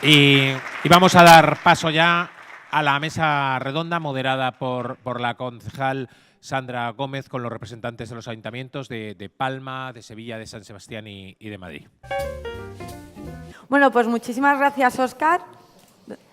Y vamos a dar paso ya a la mesa redonda moderada por la concejal Sandra Gómez con los representantes de los ayuntamientos de Palma, de Sevilla, de San Sebastián y de Madrid. Bueno, pues muchísimas gracias, Óscar.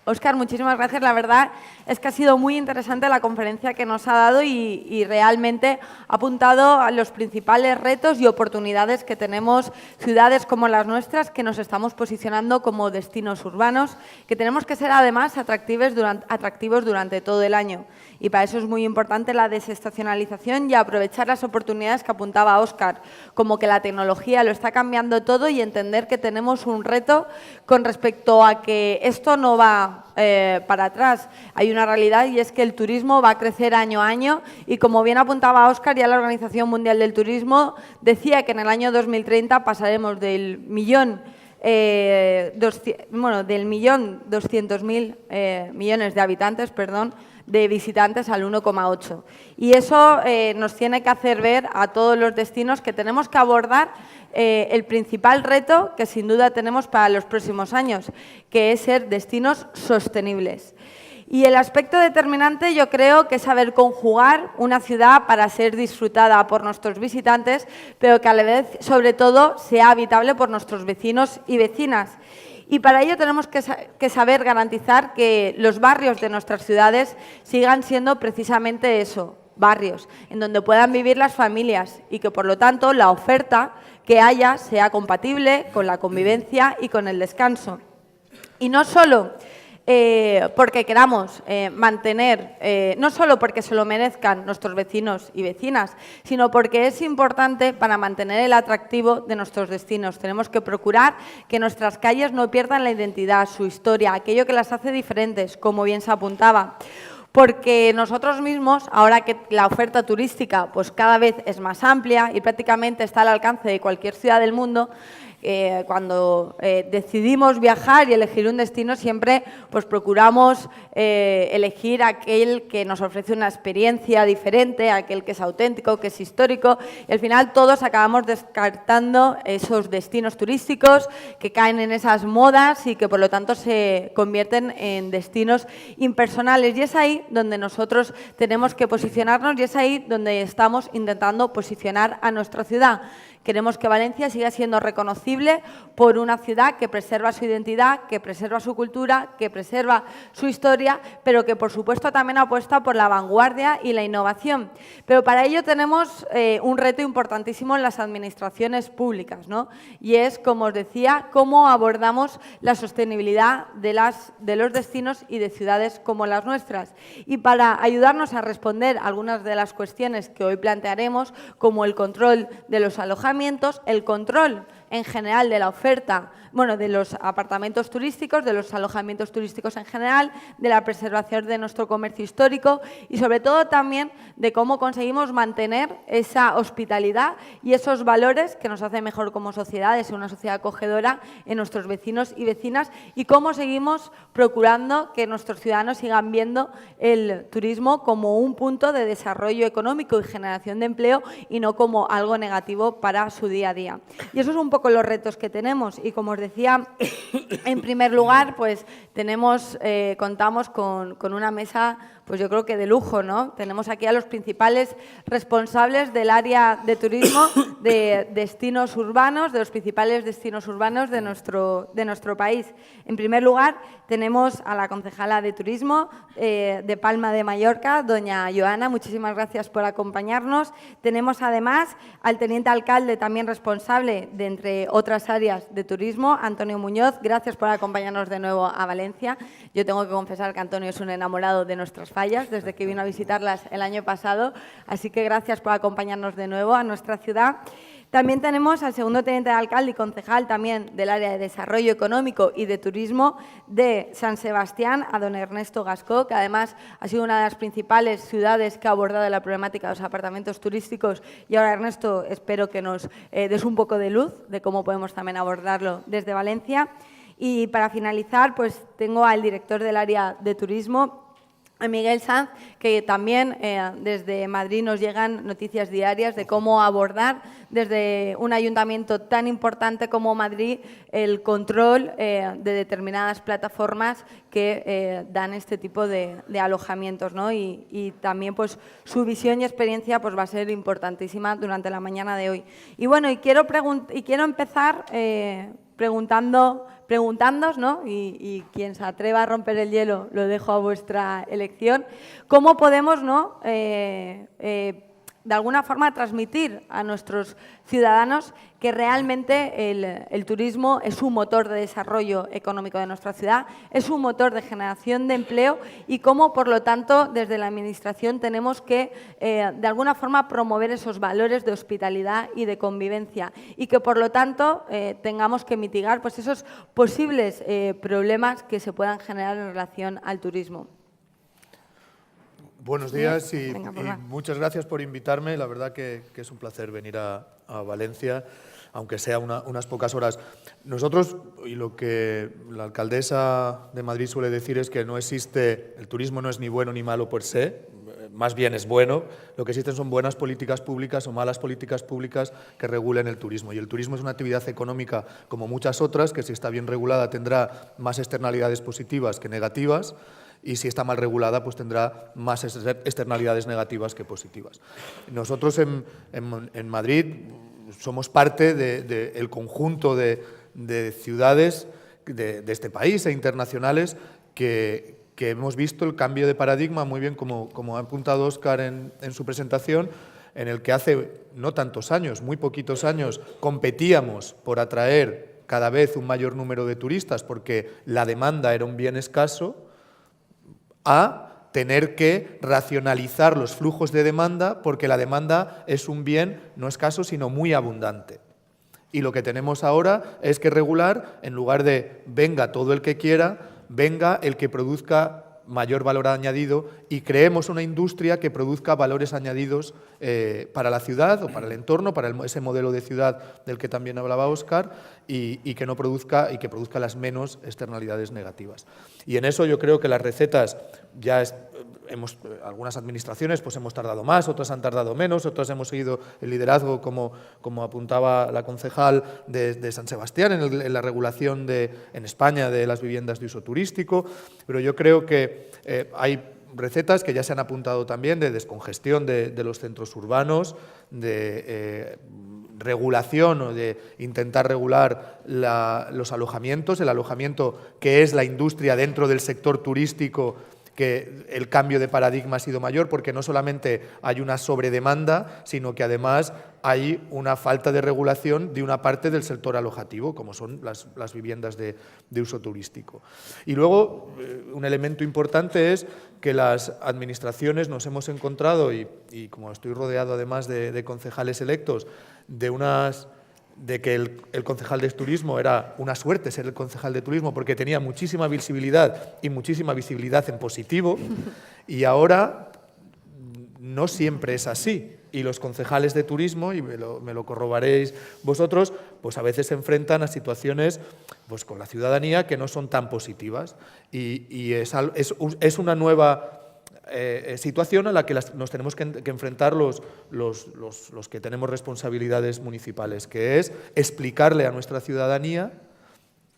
Óscar, muchísimas gracias. La verdad es que ha sido muy interesante la conferencia que nos ha dado y realmente ha apuntado a los principales retos y oportunidades que tenemos ciudades como las nuestras, que nos estamos posicionando como destinos urbanos, que tenemos que ser además atractivos durante todo el año. Y para eso es muy importante la desestacionalización y aprovechar las oportunidades que apuntaba Óscar, como que la tecnología lo está cambiando todo y entender que tenemos un reto con respecto a que esto no va para atrás. Hay una realidad y es que el turismo va a crecer año a año y, como bien apuntaba Óscar, ya la Organización Mundial del Turismo decía que en el año 2030 pasaremos del millón 200.000 millones de habitantes, de visitantes al 1,8. Y eso nos tiene que hacer ver a todos los destinos que tenemos que abordar el principal reto que sin duda tenemos para los próximos años, que es ser destinos sostenibles. Y el aspecto determinante yo creo que es saber conjugar una ciudad para ser disfrutada por nuestros visitantes, pero que a la vez, sobre todo, sea habitable por nuestros vecinos y vecinas. Y para ello tenemos que saber garantizar que los barrios de nuestras ciudades sigan siendo precisamente eso, barrios, en donde puedan vivir las familias y que, por lo tanto, la oferta que haya sea compatible con la convivencia y con el descanso. Y no solo porque queramos mantener, no solo porque se lo merezcan nuestros vecinos y vecinas, sino porque es importante para mantener el atractivo de nuestros destinos. Tenemos que procurar que nuestras calles no pierdan la identidad, su historia, aquello que las hace diferentes, como bien se apuntaba. Porque nosotros mismos, ahora que la oferta turística pues cada vez es más amplia y prácticamente está al alcance de cualquier ciudad del mundo, cuando decidimos viajar y elegir un destino, siempre pues procuramos elegir aquel que nos ofrece una experiencia diferente, aquel que es auténtico, que es histórico, y al final todos acabamos descartando esos destinos turísticos que caen en esas modas y que por lo tanto se convierten en destinos impersonales. Y es ahí donde nosotros tenemos que posicionarnos y es ahí donde estamos intentando posicionar a nuestra ciudad. Queremos que Valencia siga siendo reconocible por una ciudad que preserva su identidad, que preserva su cultura, que preserva su historia, pero que, por supuesto, también apuesta por la vanguardia y la innovación. Pero para ello tenemos un reto importantísimo en las administraciones públicas, ¿no? Y es, como os decía, cómo abordamos la sostenibilidad de los destinos y de ciudades como las nuestras. Y para ayudarnos a responder algunas de las cuestiones que hoy plantearemos, como el control de los alojamientos, el control en general de la oferta, de los apartamentos turísticos, de los alojamientos turísticos en general, de la preservación de nuestro comercio histórico y, sobre todo, también de cómo conseguimos mantener esa hospitalidad y esos valores que nos hacen mejor como sociedad, de ser una sociedad acogedora en nuestros vecinos y vecinas, y cómo seguimos procurando que nuestros ciudadanos sigan viendo el turismo como un punto de desarrollo económico y generación de empleo y no como algo negativo para su día a día. Y eso es un poco los retos que tenemos y, como os decía, en primer lugar, pues contamos con una mesa, pues yo creo que de lujo, ¿no? Tenemos aquí a los principales responsables del área de turismo de destinos urbanos, de los principales destinos urbanos de nuestro país. En primer lugar, tenemos a la concejala de turismo de Palma de Mallorca, doña Joana. Muchísimas gracias por acompañarnos. Tenemos además al teniente alcalde, también responsable de, entre otras áreas de turismo, Antonio Muñoz. Gracias por acompañarnos de nuevo a Valencia. Yo tengo que confesar que Antonio es un enamorado de nuestras fallas desde que vino a visitarlas el año pasado, así que gracias por acompañarnos de nuevo a nuestra ciudad. También tenemos al segundo teniente de alcalde y concejal también del área de desarrollo económico y de turismo de San Sebastián, a don Ernesto Gascó, que además ha sido una de las principales ciudades que ha abordado la problemática de los apartamentos turísticos. Y ahora, Ernesto, espero que nos des un poco de luz de cómo podemos también abordarlo desde Valencia. Y para finalizar, pues tengo al director del área de turismo, a Miguel Sanz, que también desde Madrid nos llegan noticias diarias de cómo abordar desde un ayuntamiento tan importante como Madrid el control de determinadas plataformas que dan este tipo de alojamientos, ¿no? Y también pues, su visión y experiencia pues, va a ser importantísima durante la mañana de hoy. Y bueno, quiero empezar preguntándoos, ¿no? Y quien se atreva a romper el hielo lo dejo a vuestra elección, ¿cómo podemos, ¿no? De alguna forma transmitir a nuestros ciudadanos que realmente el turismo es un motor de desarrollo económico de nuestra ciudad, es un motor de generación de empleo y cómo, por lo tanto, desde la Administración tenemos que, de alguna forma, promover esos valores de hospitalidad y de convivencia y que, por lo tanto, tengamos que mitigar pues, esos posibles problemas que se puedan generar en relación al turismo. Buenos días y Venga, muchas gracias por invitarme. La verdad que es un placer venir a Valencia, aunque sea unas pocas horas. Nosotros, y lo que la alcaldesa de Madrid suele decir es que no existe, el turismo no es ni bueno ni malo por sí, más bien es bueno. Lo que existen son buenas políticas públicas o malas políticas públicas que regulen el turismo. Y el turismo es una actividad económica como muchas otras, que si está bien regulada tendrá más externalidades positivas que negativas, y si está mal regulada, pues tendrá más externalidades negativas que positivas. Nosotros en Madrid somos parte del conjunto de ciudades de este país e internacionales que hemos visto el cambio de paradigma, muy bien como ha apuntado Óscar en su presentación, en el que hace no tantos años, muy poquitos años, competíamos por atraer cada vez un mayor número de turistas porque la demanda era un bien escaso, a tener que racionalizar los flujos de demanda porque la demanda es un bien no escaso, sino muy abundante. Y lo que tenemos ahora es que regular, en lugar de venga todo el que quiera, venga el que produzca mayor valor añadido y creemos una industria que produzca valores añadidos para la ciudad o para el entorno, para ese modelo de ciudad del que también hablaba Óscar y que no produzca y que produzca las menos externalidades negativas. Y en eso yo creo que las recetas ya algunas administraciones pues hemos tardado más, otras han tardado menos, otras hemos seguido el liderazgo, como apuntaba la concejal de San Sebastián, en la regulación en España de las viviendas de uso turístico, pero yo creo que hay recetas que ya se han apuntado también de descongestión de los centros urbanos, de regulación o de intentar regular los alojamientos, el alojamiento que es la industria dentro del sector turístico, que el cambio de paradigma ha sido mayor porque no solamente hay una sobredemanda, sino que además hay una falta de regulación de una parte del sector alojativo, como son las viviendas de uso turístico. Y luego, un elemento importante es que las administraciones nos hemos encontrado, y como estoy rodeado además de concejales electos, de que el concejal de turismo era una suerte ser el concejal de turismo porque tenía muchísima visibilidad y muchísima visibilidad en positivo y ahora no siempre es así y los concejales de turismo, y me lo corroboraréis vosotros, pues a veces se enfrentan a situaciones pues con la ciudadanía que no son tan positivas y es una nueva situación a la que nos tenemos que enfrentar los que tenemos responsabilidades municipales, que es explicarle a nuestra ciudadanía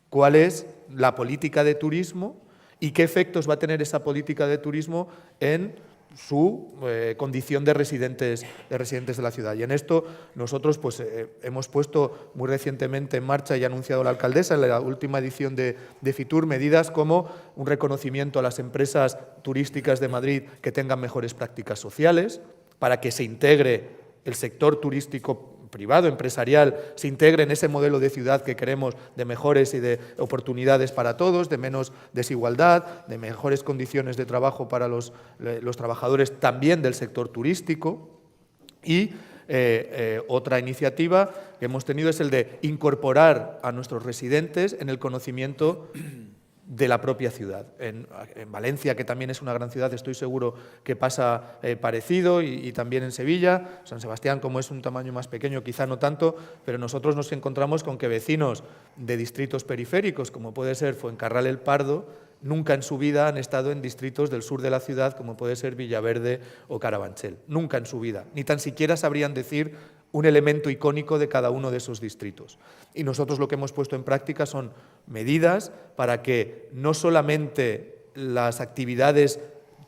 cuál es la política de turismo y qué efectos va a tener esa política de turismo en su condición de residentes de la ciudad. Y en esto nosotros pues, hemos puesto muy recientemente en marcha y ha anunciado la alcaldesa en la última edición de Fitur medidas como un reconocimiento a las empresas turísticas de Madrid que tengan mejores prácticas sociales para que se integre el sector turístico privado, empresarial, se integre en ese modelo de ciudad que queremos de mejores y de oportunidades para todos, de menos desigualdad, de mejores condiciones de trabajo para los trabajadores también del sector turístico. Y otra iniciativa que hemos tenido es el de incorporar a nuestros residentes en el conocimiento de la propia ciudad. En Valencia, que también es una gran ciudad, estoy seguro que pasa parecido, y también en Sevilla. San Sebastián, como es un tamaño más pequeño, quizá no tanto, pero nosotros nos encontramos con que vecinos de distritos periféricos, como puede ser Fuencarral el Pardo, nunca en su vida han estado en distritos del sur de la ciudad, como puede ser Villaverde o Carabanchel. Nunca en su vida. Ni tan siquiera sabrían decir un elemento icónico de cada uno de esos distritos. Y nosotros lo que hemos puesto en práctica son medidas para que no solamente las actividades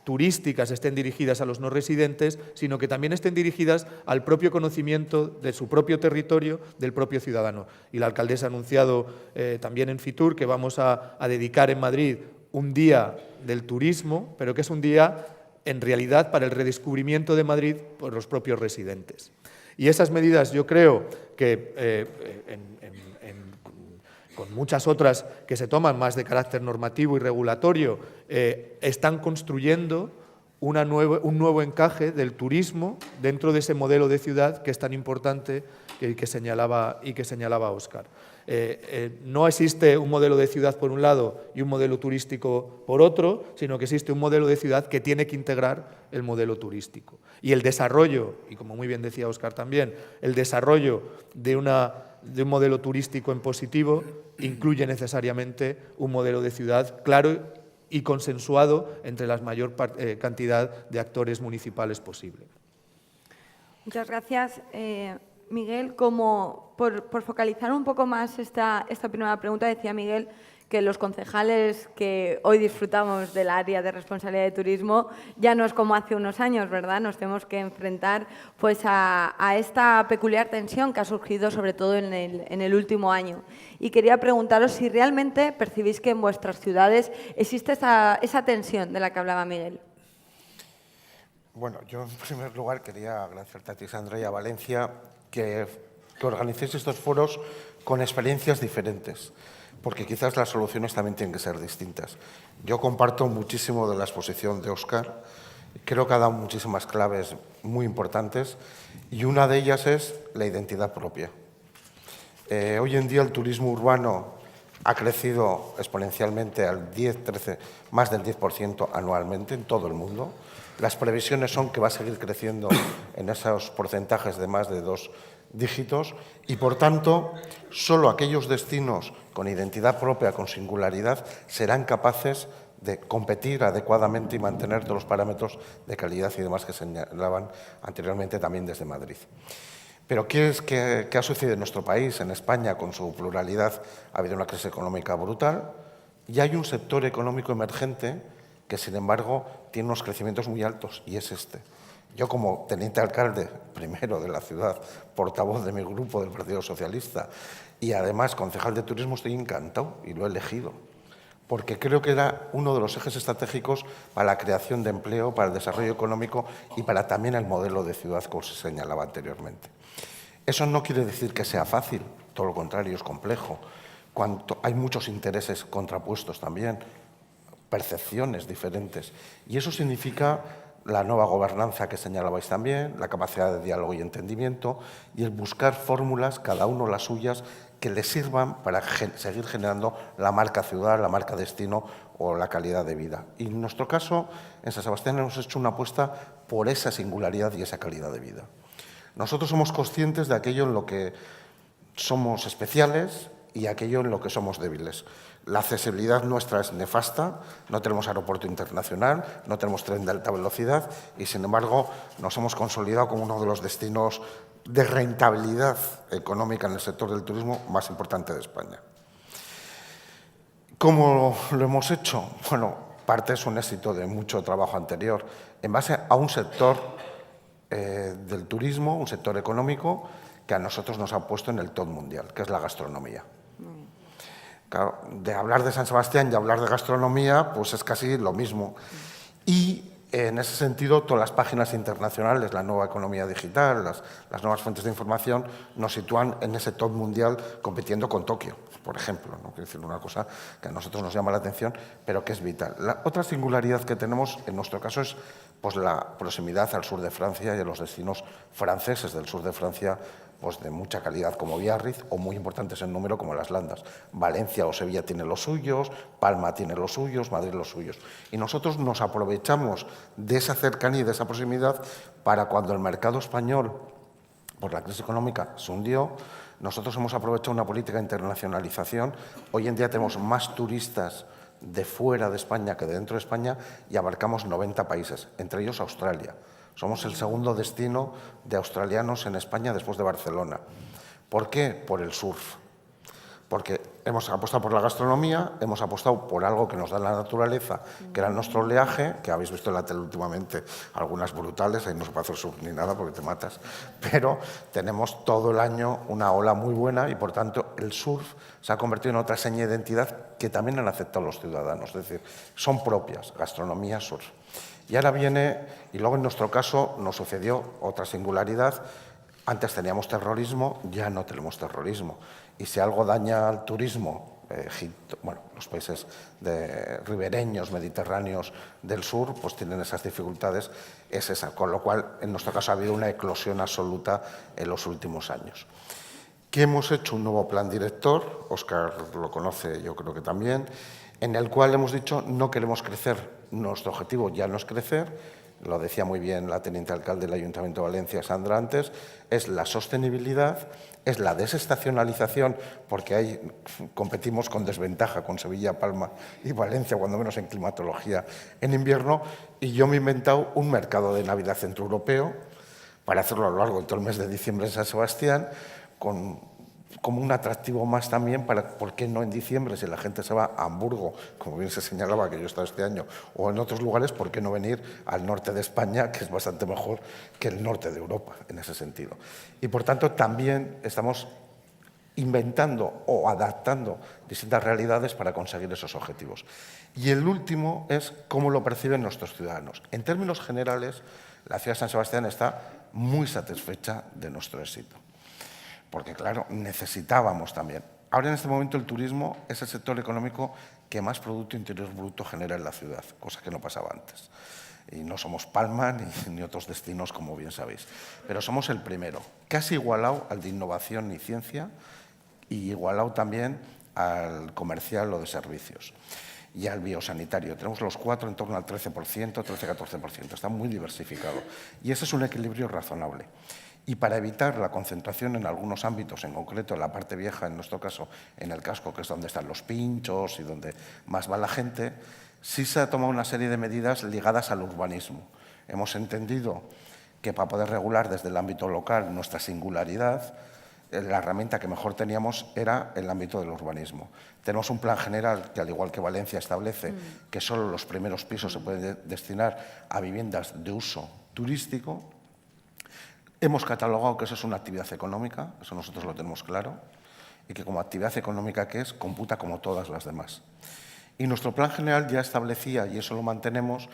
turísticas estén dirigidas a los no residentes, sino que también estén dirigidas al propio conocimiento de su propio territorio, del propio ciudadano. Y la alcaldesa ha anunciado también en Fitur que vamos a dedicar en Madrid un día del turismo, pero que es un día en realidad para el redescubrimiento de Madrid por los propios residentes. Y esas medidas yo creo que con muchas otras que se toman más de carácter normativo y regulatorio, están construyendo un nuevo encaje del turismo dentro de ese modelo de ciudad que es tan importante que señalaba Óscar. No existe un modelo de ciudad por un lado y un modelo turístico por otro, sino que existe un modelo de ciudad que tiene que integrar el modelo turístico. Y el desarrollo, y como muy bien decía Óscar también, el desarrollo de un modelo turístico en positivo incluye necesariamente un modelo de ciudad claro y consensuado entre la mayor cantidad de actores municipales posible. Muchas gracias. Miguel, como por focalizar un poco más esta primera pregunta, decía Miguel que los concejales que hoy disfrutamos del área de responsabilidad de turismo ya no es como hace unos años, ¿verdad? Nos tenemos que enfrentar pues, a esta peculiar tensión que ha surgido sobre todo en el último año. Y quería preguntaros si realmente percibís que en vuestras ciudades existe esa tensión de la que hablaba Miguel. Bueno, yo en primer lugar quería agradecerte a ti, Sandra, y a Valencia que organicéis estos foros con experiencias diferentes, porque quizás las soluciones también tienen que ser distintas. Yo comparto muchísimo de la exposición de Óscar, creo que ha dado muchísimas claves muy importantes y una de ellas es la identidad propia. Hoy en día el turismo urbano ha crecido exponencialmente al 10, más del 10% anualmente en todo el mundo. Las previsiones son que va a seguir creciendo en esos porcentajes de más de 2 dígitos y, por tanto, solo aquellos destinos con identidad propia, con singularidad, serán capaces de competir adecuadamente y mantener todos los parámetros de calidad y demás que señalaban anteriormente también desde Madrid. Pero ¿qué ha sucedido en nuestro país, en España, con su pluralidad? Ha habido una crisis económica brutal y hay un sector económico emergente que, sin embargo, tiene unos crecimientos muy altos, y es este. Yo, como teniente alcalde, primero de la ciudad, portavoz de mi grupo del Partido Socialista y, además, concejal de turismo, estoy encantado y lo he elegido, porque creo que era uno de los ejes estratégicos para la creación de empleo, para el desarrollo económico y para también el modelo de ciudad, como se señalaba anteriormente. Eso no quiere decir que sea fácil, todo lo contrario, es complejo. Hay muchos intereses contrapuestos también, percepciones diferentes. Y eso significa la nueva gobernanza que señalabais también, la capacidad de diálogo y entendimiento y el buscar fórmulas, cada uno las suyas, que le sirvan para seguir generando la marca ciudad, la marca destino o la calidad de vida. Y en nuestro caso, en San Sebastián hemos hecho una apuesta por esa singularidad y esa calidad de vida. Nosotros somos conscientes de aquello en lo que somos especiales y aquello en lo que somos débiles. La accesibilidad nuestra es nefasta, no tenemos aeropuerto internacional, no tenemos tren de alta velocidad y, sin embargo, nos hemos consolidado como uno de los destinos de rentabilidad económica en el sector del turismo más importante de España. ¿Cómo lo hemos hecho? Bueno, parte es un éxito de mucho trabajo anterior en base a un sector del turismo, un sector económico que a nosotros nos ha puesto en el top mundial, que es la gastronomía. Claro, de hablar de San Sebastián y hablar de gastronomía, pues es casi lo mismo. Y en ese sentido, todas las páginas internacionales, la nueva economía digital, las nuevas fuentes de información, nos sitúan en ese top mundial compitiendo con Tokio, por ejemplo. ¿No? Quiero decir, una cosa que a nosotros nos llama la atención, pero que es vital. La otra singularidad que tenemos, en nuestro caso, es pues, la proximidad al sur de Francia y a los destinos franceses del sur de Francia, pues de mucha calidad como Biarritz o muy importantes en número como las Landas. Valencia o Sevilla tienen los suyos, Palma tiene los suyos, Madrid los suyos. Y nosotros nos aprovechamos de esa cercanía y de esa proximidad para cuando el mercado español, por la crisis económica, se hundió, nosotros hemos aprovechado una política de internacionalización. Hoy en día tenemos más turistas de fuera de España que de dentro de España y abarcamos 90 países, entre ellos Australia. Somos el segundo destino de australianos en España después de Barcelona. ¿Por qué? Por el surf. Porque hemos apostado por la gastronomía, hemos apostado por algo que nos da la naturaleza, que era nuestro oleaje, que habéis visto en la tele últimamente, algunas brutales, ahí no se puede hacer surf ni nada porque te matas, pero tenemos todo el año una ola muy buena y, por tanto, el surf se ha convertido en otra seña de identidad que también han aceptado los ciudadanos, es decir, son propias, gastronomía, surf. Y ahora viene, y luego en nuestro caso nos sucedió otra singularidad. Antes teníamos terrorismo, ya no tenemos terrorismo. Y si algo daña al turismo, Egipto, bueno, los países ribereños, mediterráneos del sur, pues tienen esas dificultades, es esa. Con lo cual, en nuestro caso, ha habido una eclosión absoluta en los últimos años. ¿Qué hemos hecho? Un nuevo plan director, Óscar lo conoce, yo creo que también, en el cual hemos dicho no queremos crecer, nuestro objetivo ya no es crecer, lo decía muy bien la teniente alcalde del Ayuntamiento de Valencia, Sandra, antes, es la sostenibilidad, es la desestacionalización, porque ahí competimos con desventaja con Sevilla, Palma y Valencia, cuando menos en climatología en invierno, y yo me he inventado un mercado de Navidad centroeuropeo para hacerlo a lo largo de todo el mes de diciembre en San Sebastián, como un atractivo más también para, ¿por qué no en diciembre? Si la gente se va a Hamburgo, como bien se señalaba que yo he estado este año, o en otros lugares, ¿por qué no venir al norte de España, que es bastante mejor que el norte de Europa en ese sentido? Y por tanto también estamos inventando o adaptando distintas realidades para conseguir esos objetivos. Y el último es cómo lo perciben nuestros ciudadanos. En términos generales, la ciudad de San Sebastián está muy satisfecha de nuestro éxito. Porque, claro, necesitábamos también. Ahora, en este momento, el turismo es el sector económico que más Producto Interior Bruto genera en la ciudad, cosa que no pasaba antes. Y no somos Palma ni otros destinos, como bien sabéis. Pero somos el primero, casi igualado al de innovación y ciencia y igualado también al comercial o de servicios y al biosanitario. Tenemos los cuatro en torno al 13%, 13-14%. Está muy diversificado. Y ese es un equilibrio razonable. Y para evitar la concentración en algunos ámbitos, en concreto en la parte vieja, en nuestro caso, en el casco, que es donde están los pinchos y donde más va la gente, sí se ha tomado una serie de medidas ligadas al urbanismo. Hemos entendido que para poder regular desde el ámbito local nuestra singularidad, la herramienta que mejor teníamos era el ámbito del urbanismo. Tenemos un plan general que, al igual que Valencia, establece que solo los primeros pisos se pueden destinar a viviendas de uso turístico. Hemos catalogado que eso es una actividad económica, eso nosotros lo tenemos claro, y que como actividad económica que es, computa como todas las demás. Y nuestro plan general ya establecía, y eso lo mantenemos,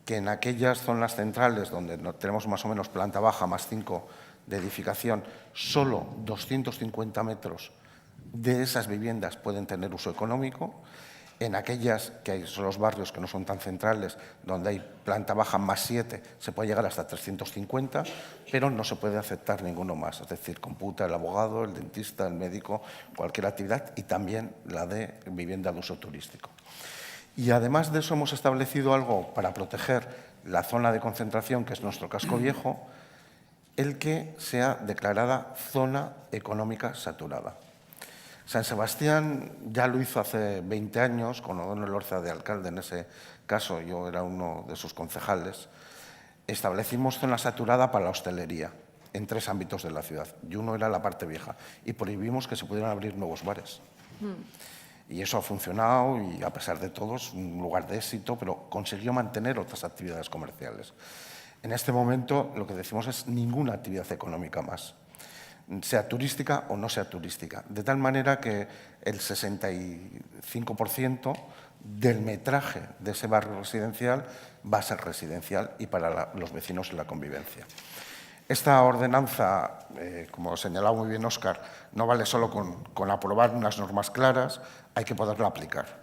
que en aquellas zonas centrales donde tenemos más o menos planta baja más 5 de edificación, solo 250 metros de esas viviendas pueden tener uso económico. En aquellas que son los barrios que no son tan centrales, donde hay planta baja más 7, se puede llegar hasta 350, pero no se puede aceptar ninguno más. Es decir, computa el abogado, el dentista, el médico, cualquier actividad y también la de vivienda de uso turístico. Y además de eso hemos establecido algo para proteger la zona de concentración, que es nuestro casco viejo, el que sea declarada zona económica saturada. San Sebastián ya lo hizo hace 20 años, con O'Donnell Elorza de alcalde en ese caso, yo era uno de sus concejales. Establecimos zona saturada para la hostelería en 3 ámbitos de la ciudad, y uno era la parte vieja, y prohibimos que se pudieran abrir nuevos bares. Y eso ha funcionado y, a pesar de todo, es un lugar de éxito, pero consiguió mantener otras actividades comerciales. En este momento lo que decimos es ninguna actividad económica más, sea turística o no sea turística, de tal manera que el 65% del metraje de ese barrio residencial va a ser residencial y para los vecinos en la convivencia. Esta ordenanza, como señalaba muy bien Óscar, no vale solo con aprobar unas normas claras, hay que poderla aplicar.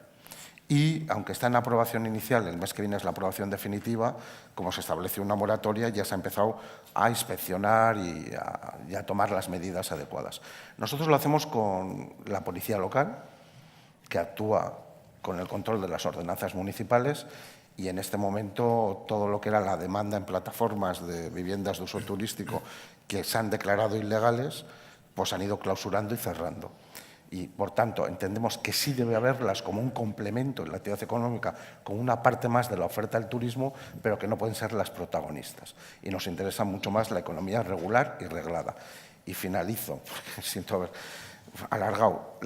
Y, aunque está en aprobación inicial, el mes que viene es la aprobación definitiva, como se establece una moratoria, ya se ha empezado a inspeccionar y a tomar las medidas adecuadas. Nosotros lo hacemos con la policía local, que actúa con el control de las ordenanzas municipales, y en este momento todo lo que era la demanda en plataformas de viviendas de uso turístico que se han declarado ilegales, pues han ido clausurando y cerrando. Y, por tanto, entendemos que sí debe haberlas como un complemento en la actividad económica, como una parte más de la oferta del turismo, pero que no pueden ser las protagonistas. Y nos interesa mucho más la economía regular y reglada. Y finalizo, porque siento haber alargado.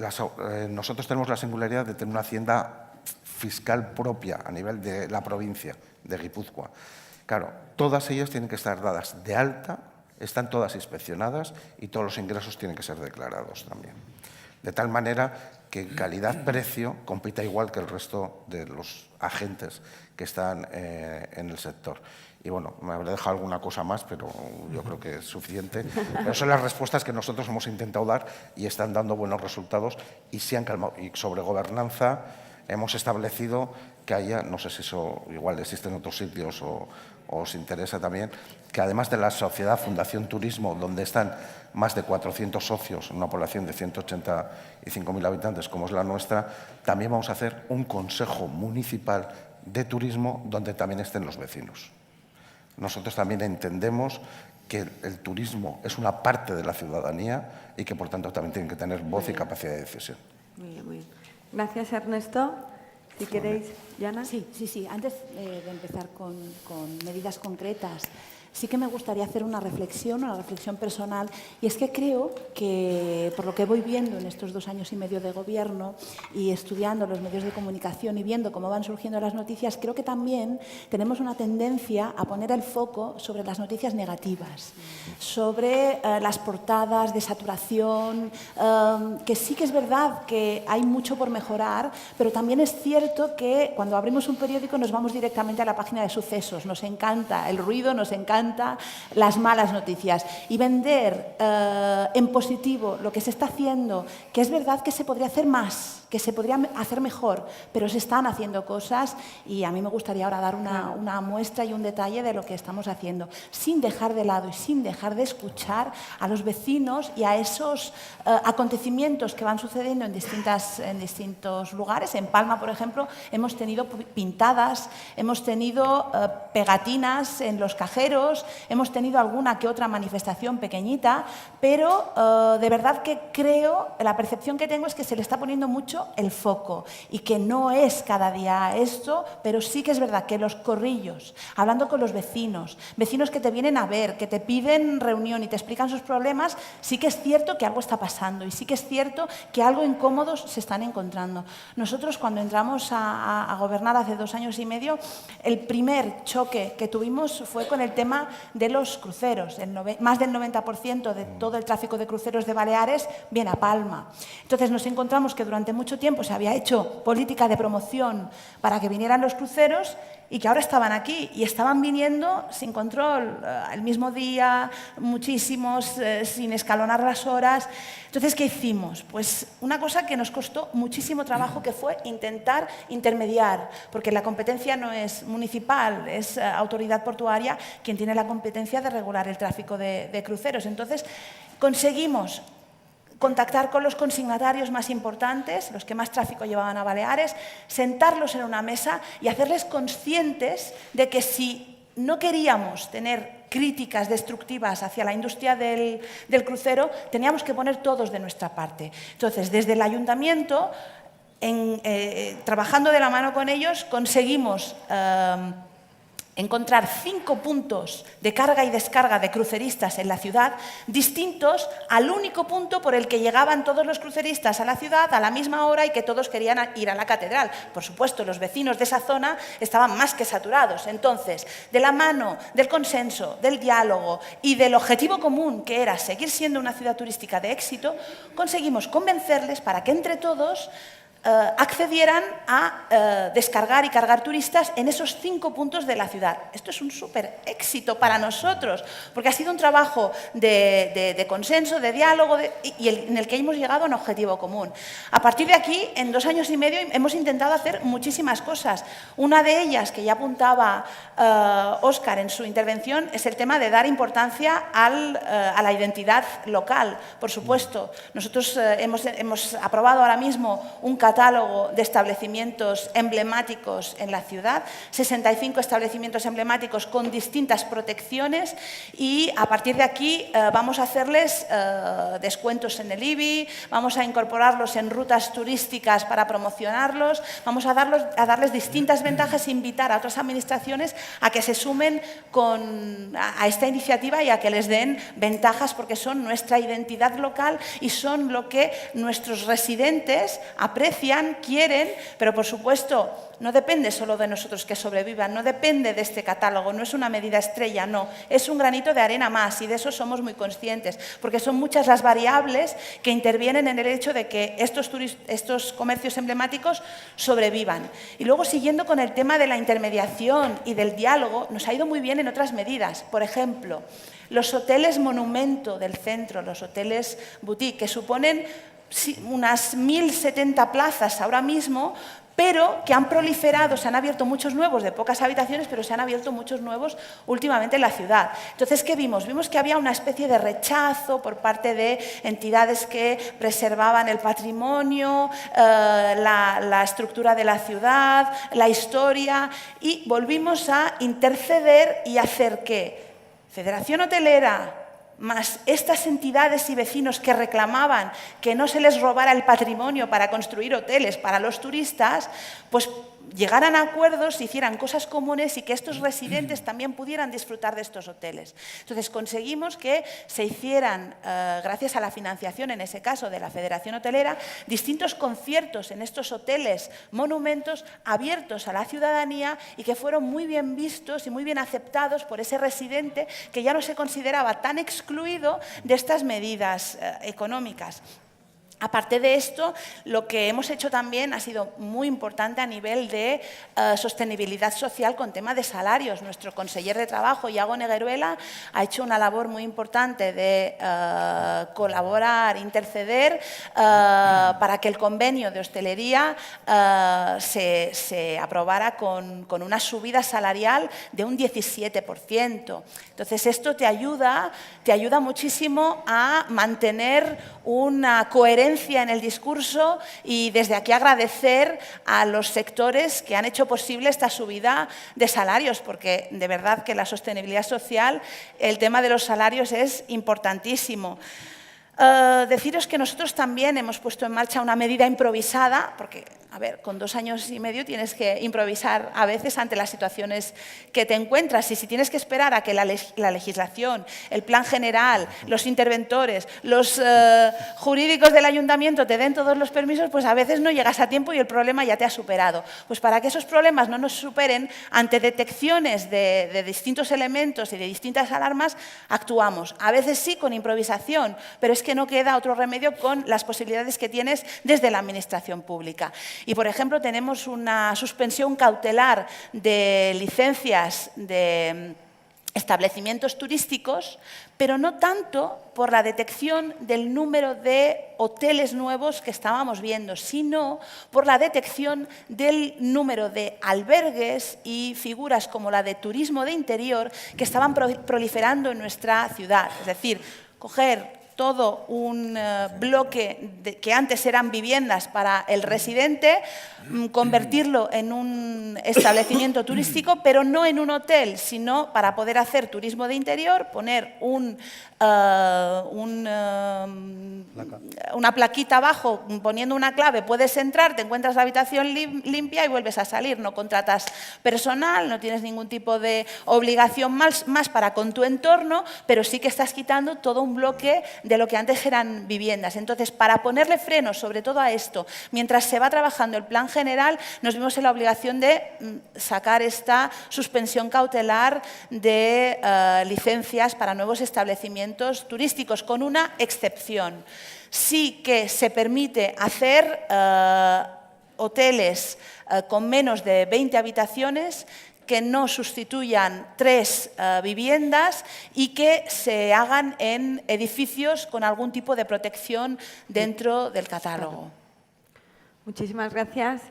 Nosotros tenemos la singularidad de tener una hacienda fiscal propia a nivel de la provincia de Guipúzcoa. Claro, todas ellas tienen que estar dadas de alta, están todas inspeccionadas y todos los ingresos tienen que ser declarados también. De tal manera que calidad-precio compita igual que el resto de los agentes que están en el sector. Y bueno, me habré dejado alguna cosa más, pero yo creo que es suficiente. Pero son las respuestas que nosotros hemos intentado dar y están dando buenos resultados y se han calmado. Y sobre gobernanza hemos establecido que haya, no sé si eso igual existe en otros sitios o os interesa también, que además de la sociedad Fundación Turismo, donde están más de 400 socios, una población de 185.000 habitantes como es la nuestra, también vamos a hacer un consejo municipal de turismo donde también estén los vecinos. Nosotros también entendemos que el turismo es una parte de la ciudadanía y que, por tanto, también tienen que tener voz y capacidad de decisión. Muy bien, muy bien. Gracias, Ernesto. Si queréis, Yana. Sí. Antes de empezar con medidas concretas, sí que me gustaría hacer una reflexión personal, y es que creo que, por lo que voy viendo en estos 2 años y medio de gobierno y estudiando los medios de comunicación y viendo cómo van surgiendo las noticias, creo que también tenemos una tendencia a poner el foco sobre las noticias negativas, sobre las portadas de saturación, que sí que es verdad que hay mucho por mejorar, pero también es cierto que cuando abrimos un periódico nos vamos directamente a la página de sucesos, nos encanta el ruido, nos encanta las malas noticias, y vender en positivo lo que se está haciendo, que es verdad que se podría hacer más, que se podría hacer mejor, pero se están haciendo cosas, y a mí me gustaría ahora dar una muestra y un detalle de lo que estamos haciendo, sin dejar de lado y sin dejar de escuchar a los vecinos y a esos acontecimientos que van sucediendo en distintos lugares. En Palma, por ejemplo, hemos tenido pintadas, hemos tenido pegatinas en los cajeros, hemos tenido alguna que otra manifestación pequeñita, pero de verdad que creo, la percepción que tengo es que se le está poniendo mucho el foco y que no es cada día esto, pero sí que es verdad que los corrillos, hablando con los vecinos que te vienen a ver, que te piden reunión y te explican sus problemas, sí que es cierto que algo está pasando y sí que es cierto que algo incómodos se están encontrando. Nosotros, cuando entramos a gobernar hace 2 años y medio, el primer choque que tuvimos fue con el tema de los cruceros. Más del 90% de todo el tráfico de cruceros de Baleares viene a Palma. Entonces nos encontramos que durante mucho tiempo se había hecho política de promoción para que vinieran los cruceros y que ahora estaban aquí y estaban viniendo sin control, el mismo día, muchísimos, sin escalonar las horas. Entonces, ¿qué hicimos? Pues una cosa que nos costó muchísimo trabajo, que fue intentar intermediar, porque la competencia no es municipal, es autoridad portuaria quien tiene la competencia de regular el tráfico de cruceros. Entonces, conseguimos contactar con los consignatarios más importantes, los que más tráfico llevaban a Baleares, sentarlos en una mesa y hacerles conscientes de que si no queríamos tener críticas destructivas hacia la industria del crucero, teníamos que poner todos de nuestra parte. Entonces, desde el ayuntamiento, trabajando de la mano con ellos, conseguimos encontrar 5 puntos de carga y descarga de cruceristas en la ciudad, distintos al único punto por el que llegaban todos los cruceristas a la ciudad a la misma hora y que todos querían ir a la catedral. Por supuesto, los vecinos de esa zona estaban más que saturados. Entonces, de la mano del consenso, del diálogo y del objetivo común, que era seguir siendo una ciudad turística de éxito, conseguimos convencerles para que entre todos accedieran a descargar y cargar turistas en esos 5 puntos de la ciudad. Esto es un súper éxito para nosotros, porque ha sido un trabajo de consenso, de diálogo, en el que hemos llegado a un objetivo común. A partir de aquí, en 2 años y medio, hemos intentado hacer muchísimas cosas. Una de ellas, que ya apuntaba Óscar en su intervención, es el tema de dar importancia a la identidad local. Por supuesto, nosotros hemos aprobado ahora mismo un catálogo catálogo de establecimientos emblemáticos en la ciudad, 65 establecimientos emblemáticos con distintas protecciones, y a partir de aquí vamos a hacerles descuentos en el IBI, vamos a incorporarlos en rutas turísticas para promocionarlos, vamos a darles distintas ventajas e invitar a otras administraciones a que se sumen a esta iniciativa y a que les den ventajas, porque son nuestra identidad local y son lo que nuestros residentes aprecian, quieren, pero por supuesto no depende solo de nosotros que sobrevivan, no depende de este catálogo, no es una medida estrella, no, es un granito de arena más, y de eso somos muy conscientes, porque son muchas las variables que intervienen en el hecho de que estos comercios emblemáticos sobrevivan. Y luego, siguiendo con el tema de la intermediación y del diálogo, nos ha ido muy bien en otras medidas. Por ejemplo, los hoteles monumento del centro, los hoteles boutique, que suponen unas 1.070 plazas ahora mismo, pero que han proliferado, se han abierto muchos nuevos de pocas habitaciones, pero se han abierto muchos nuevos últimamente en la ciudad. Entonces, ¿qué vimos? Vimos que había una especie de rechazo por parte de entidades que preservaban el patrimonio, la estructura de la ciudad, la historia, y volvimos a interceder y hacer que Federación Hotelera, más estas entidades y vecinos que reclamaban que no se les robara el patrimonio para construir hoteles para los turistas, pues llegaran a acuerdos, hicieran cosas comunes y que estos residentes también pudieran disfrutar de estos hoteles. Entonces, conseguimos que se hicieran, gracias a la financiación, en ese caso, de la Federación Hotelera, distintos conciertos en estos hoteles monumentos abiertos a la ciudadanía y que fueron muy bien vistos y muy bien aceptados por ese residente que ya no se consideraba tan excluido de estas medidas económicas. Aparte de esto, lo que hemos hecho también ha sido muy importante a nivel de sostenibilidad social con tema de salarios. Nuestro conseller de Trabajo, Iago Negueruela, ha hecho una labor muy importante de colaborar, interceder para que el convenio de hostelería se aprobara con una subida salarial de un 17%. Entonces, esto te ayuda muchísimo a mantener una coherencia en el discurso, y desde aquí agradecer a los sectores que han hecho posible esta subida de salarios, porque de verdad que la sostenibilidad social, el tema de los salarios es importantísimo. Deciros que nosotros también hemos puesto en marcha una medida improvisada, porque, a ver, con 2 años y medio tienes que improvisar a veces ante las situaciones que te encuentras, y si tienes que esperar a que la legislación, el plan general, los interventores, los jurídicos del ayuntamiento te den todos los permisos, pues a veces no llegas a tiempo y el problema ya te ha superado. Pues para que esos problemas no nos superen, ante detecciones de distintos elementos y de distintas alarmas, actuamos. A veces sí con improvisación, pero es que no queda otro remedio con las posibilidades que tienes desde la administración pública. Y, por ejemplo, tenemos una suspensión cautelar de licencias de establecimientos turísticos, pero no tanto por la detección del número de hoteles nuevos que estábamos viendo, sino por la detección del número de albergues y figuras como la de turismo de interior que estaban proliferando en nuestra ciudad. Es decir, coger todo un bloque que antes eran viviendas para el residente, convertirlo en un establecimiento turístico, pero no en un hotel, sino para poder hacer turismo de interior, poner una plaquita abajo poniendo una clave, puedes entrar, te encuentras la habitación limpia y vuelves a salir. No contratas personal, no tienes ningún tipo de obligación más para con tu entorno, pero sí que estás quitando todo un bloque de lo que antes eran viviendas. Entonces, para ponerle frenos sobre todo a esto, mientras se va trabajando el plan general, nos vimos en la obligación de sacar esta suspensión cautelar de licencias para nuevos establecimientos turísticos, con una excepción. Sí que se permite hacer hoteles con menos de 20 habitaciones que no sustituyan 3 viviendas y que se hagan en edificios con algún tipo de protección dentro del catálogo. Muchísimas gracias,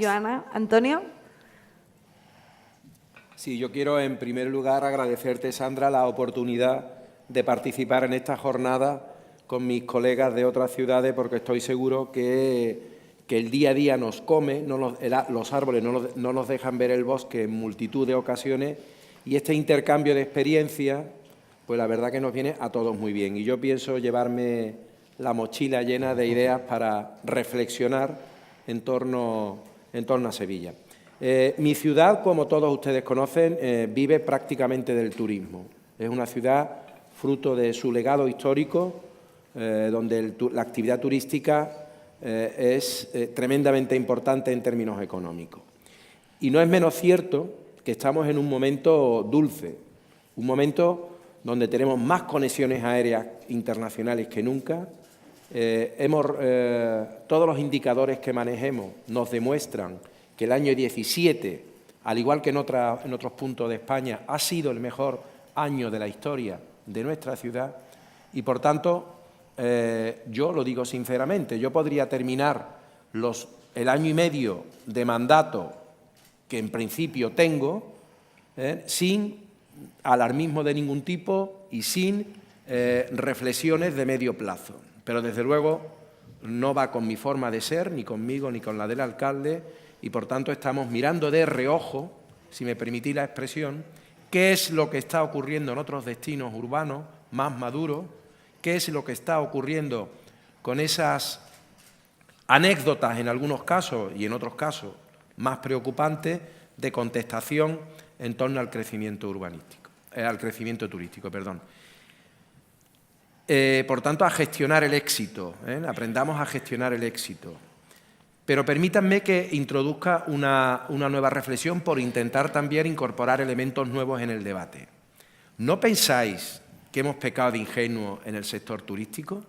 Joana. Antonio. Sí, yo quiero en primer lugar agradecerte, Sandra, la oportunidad de participar en esta jornada con mis colegas de otras ciudades, porque estoy seguro que que el día a día nos come, los árboles no nos dejan ver el bosque en multitud de ocasiones, y este intercambio de experiencias, pues la verdad que nos viene a todos muy bien. Y yo pienso llevarme la mochila llena de ideas para reflexionar en torno a Sevilla. Mi ciudad, como todos ustedes conocen, vive prácticamente del turismo. Es una ciudad fruto de su legado histórico, donde la actividad turística es tremendamente importante en términos económicos. Y no es menos cierto que estamos en un momento dulce, un momento donde tenemos más conexiones aéreas internacionales que nunca. Todos los indicadores que manejemos nos demuestran que el año 17, al igual que en otros puntos de España, ha sido el mejor año de la historia de nuestra ciudad, y por tanto, yo lo digo sinceramente, yo podría terminar el año y medio de mandato que en principio tengo sin alarmismo de ningún tipo y sin reflexiones de medio plazo. Pero desde luego no va con mi forma de ser, ni conmigo, ni con la del alcalde, y por tanto estamos mirando de reojo, si me permitís la expresión, qué es lo que está ocurriendo en otros destinos urbanos más maduros, qué es lo que está ocurriendo con esas anécdotas en algunos casos y en otros casos más preocupantes de contestación en torno al crecimiento turístico. Por tanto, a gestionar el éxito, aprendamos a gestionar el éxito. Pero permítanme que introduzca una nueva reflexión por intentar también incorporar elementos nuevos en el debate. ¿No pensáis que hemos pecado de ingenuos en el sector turístico?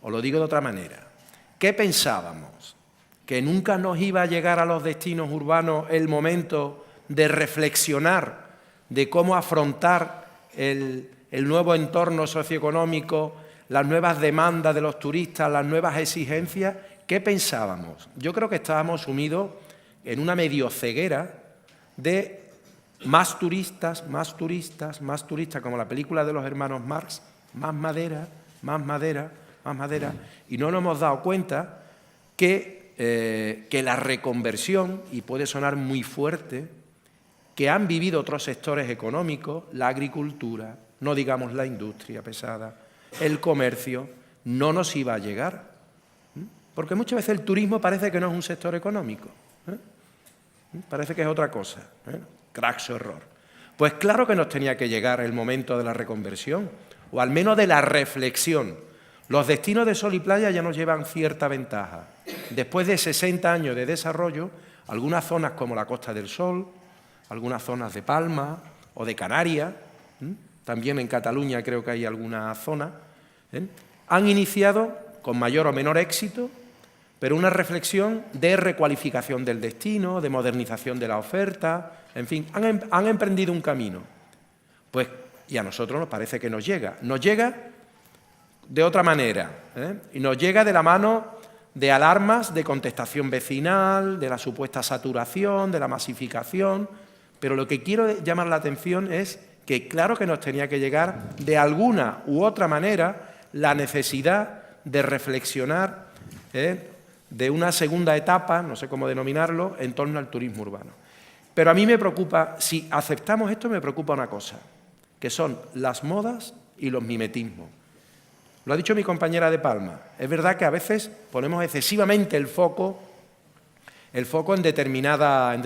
Os lo digo de otra manera. ¿Qué pensábamos? ¿Que nunca nos iba a llegar a los destinos urbanos el momento de reflexionar de cómo afrontar el nuevo entorno socioeconómico, las nuevas demandas de los turistas, las nuevas exigencias? ¿Qué pensábamos? Yo creo que estábamos sumidos en una medio ceguera de más turistas, como la película de los hermanos Marx, más madera, y no nos hemos dado cuenta que la reconversión, y puede sonar muy fuerte, que han vivido otros sectores económicos, la agricultura, no digamos la industria pesada, el comercio, no nos iba a llegar. Porque muchas veces el turismo parece que no es un sector económico, parece que es otra cosa, craso error. Pues claro que nos tenía que llegar el momento de la reconversión, o al menos de la reflexión. Los destinos de sol y playa ya nos llevan cierta ventaja. Después de 60 años de desarrollo, algunas zonas como la Costa del Sol, algunas zonas de Palma o de Canarias, también en Cataluña creo que hay alguna zona, han iniciado con mayor o menor éxito, pero una reflexión de recualificación del destino, de modernización de la oferta, en fin, han emprendido un camino. Pues, y a nosotros nos parece que nos llega de otra manera, y nos llega de la mano de alarmas de contestación vecinal, de la supuesta saturación, de la masificación, pero lo que quiero llamar la atención es que claro que nos tenía que llegar de alguna u otra manera la necesidad de reflexionar de una segunda etapa, no sé cómo denominarlo, en torno al turismo urbano. Pero a mí me preocupa, si aceptamos esto, me preocupa una cosa, que son las modas y los mimetismos. Lo ha dicho mi compañera de Palma. Es verdad que a veces ponemos excesivamente el foco en determinadas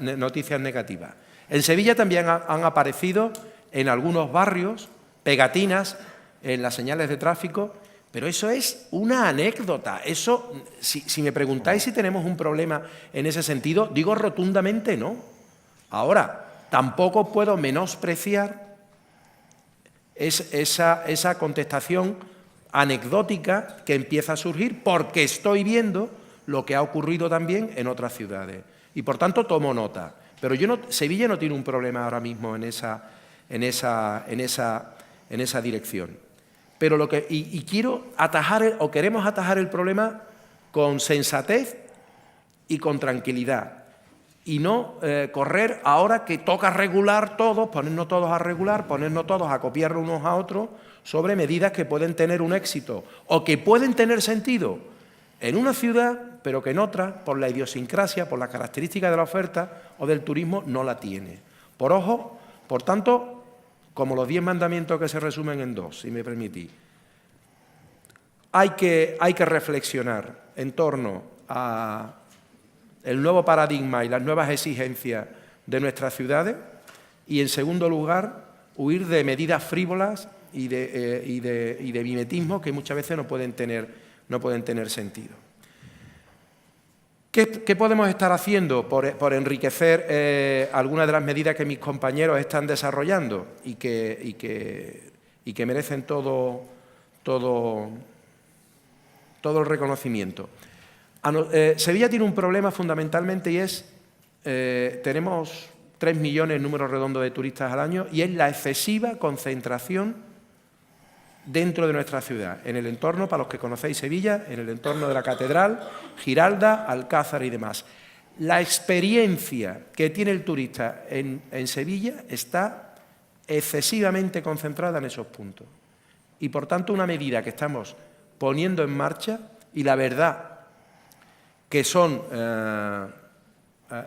noticias negativas. En Sevilla también han aparecido en algunos barrios pegatinas en las señales de tráfico, pero eso es una anécdota. Eso, si me preguntáis si tenemos un problema en ese sentido, digo rotundamente no. Ahora, tampoco puedo menospreciar esa contestación anecdótica que empieza a surgir porque estoy viendo lo que ha ocurrido también en otras ciudades. Y por tanto tomo nota. Pero Sevilla no tiene un problema ahora mismo en esa dirección. Pero quiero queremos atajar el problema con sensatez y con tranquilidad. Y no correr ahora que toca regular todos, ponernos todos a regular, ponernos todos a copiar unos a otros sobre medidas que pueden tener un éxito o que pueden tener sentido en una ciudad pero que en otras, por la idiosincrasia, por las características de la oferta o del turismo, no la tiene. Por tanto, como los 10 mandamientos que se resumen en 2, si me permitís, hay que reflexionar en torno a el nuevo paradigma y las nuevas exigencias de nuestras ciudades y, en segundo lugar, huir de medidas frívolas y de mimetismo que muchas veces no pueden tener sentido. ¿Qué podemos estar haciendo por enriquecer algunas de las medidas que mis compañeros están desarrollando y que merecen todo el reconocimiento? Sevilla tiene un problema fundamentalmente y es, tenemos 3 millones en número redondo de turistas al año y es la excesiva concentración dentro de nuestra ciudad, en el entorno, para los que conocéis Sevilla, en el entorno de la Catedral, Giralda, Alcázar y demás. La experiencia que tiene el turista en Sevilla está excesivamente concentrada en esos puntos. Y, por tanto, una medida que estamos poniendo en marcha, y la verdad que son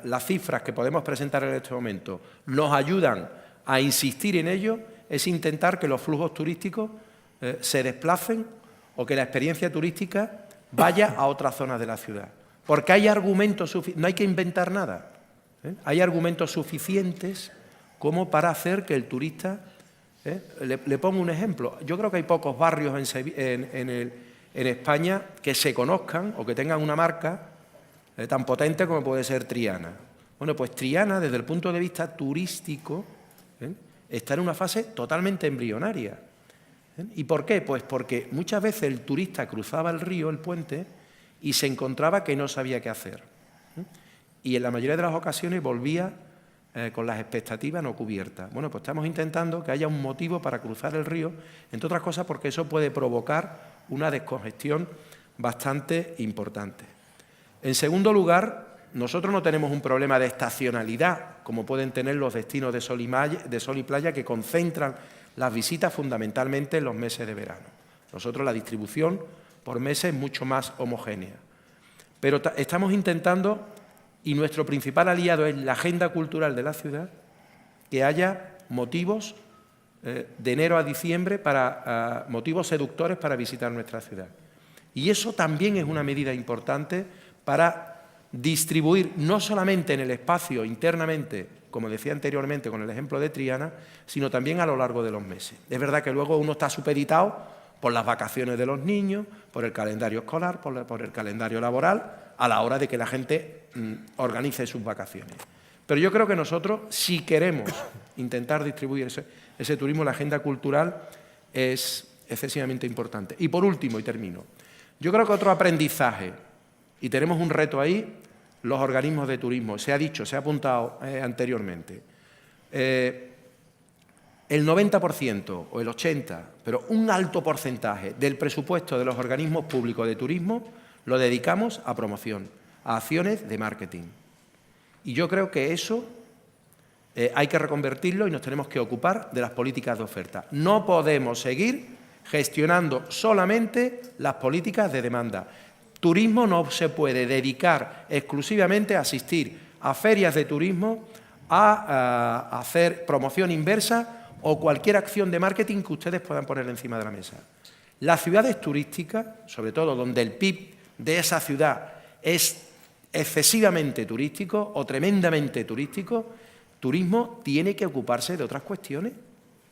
las cifras que podemos presentar en este momento, nos ayudan a insistir en ello, es intentar que los flujos turísticos se desplacen o que la experiencia turística vaya a otras zonas de la ciudad. Porque hay argumentos suficientes, no hay que inventar nada, hay argumentos suficientes como para hacer que el turista... Le pongo un ejemplo. Yo creo que hay pocos barrios en España que se conozcan o que tengan una marca tan potente como puede ser Triana. Bueno, pues Triana, desde el punto de vista turístico, está en una fase totalmente embrionaria. ¿Y por qué? Pues porque muchas veces el turista cruzaba el río, el puente, y se encontraba que no sabía qué hacer. Y en la mayoría de las ocasiones volvía con las expectativas no cubiertas. Bueno, pues estamos intentando que haya un motivo para cruzar el río, entre otras cosas porque eso puede provocar una descongestión bastante importante. En segundo lugar, nosotros no tenemos un problema de estacionalidad, como pueden tener los destinos de sol y playa que concentran las visitas fundamentalmente en los meses de verano. Nosotros la distribución por meses es mucho más homogénea. Pero estamos intentando, y nuestro principal aliado es la agenda cultural de la ciudad, que haya motivos de enero a diciembre, motivos seductores para visitar nuestra ciudad. Y eso también es una medida importante para distribuir no solamente en el espacio internamente, como decía anteriormente con el ejemplo de Triana, sino también a lo largo de los meses. Es verdad que luego uno está supeditado por las vacaciones de los niños, por el calendario escolar, por el calendario laboral, a la hora de que la gente organice sus vacaciones. Pero yo creo que nosotros, si queremos intentar distribuir ese turismo, la agenda cultural es excesivamente importante. Y por último, y termino, yo creo que otro aprendizaje, y tenemos un reto ahí, los organismos de turismo. Se ha dicho, se ha apuntado anteriormente. El 90% o el 80%, pero un alto porcentaje del presupuesto de los organismos públicos de turismo lo dedicamos a promoción, a acciones de marketing. Y yo creo que eso hay que reconvertirlo y nos tenemos que ocupar de las políticas de oferta. No podemos seguir gestionando solamente las políticas de demanda. Turismo no se puede dedicar exclusivamente a asistir a ferias de turismo, a hacer promoción inversa o cualquier acción de marketing que ustedes puedan poner encima de la mesa. Las ciudades turísticas, sobre todo donde el PIB de esa ciudad es excesivamente turístico o tremendamente turístico, turismo tiene que ocuparse de otras cuestiones.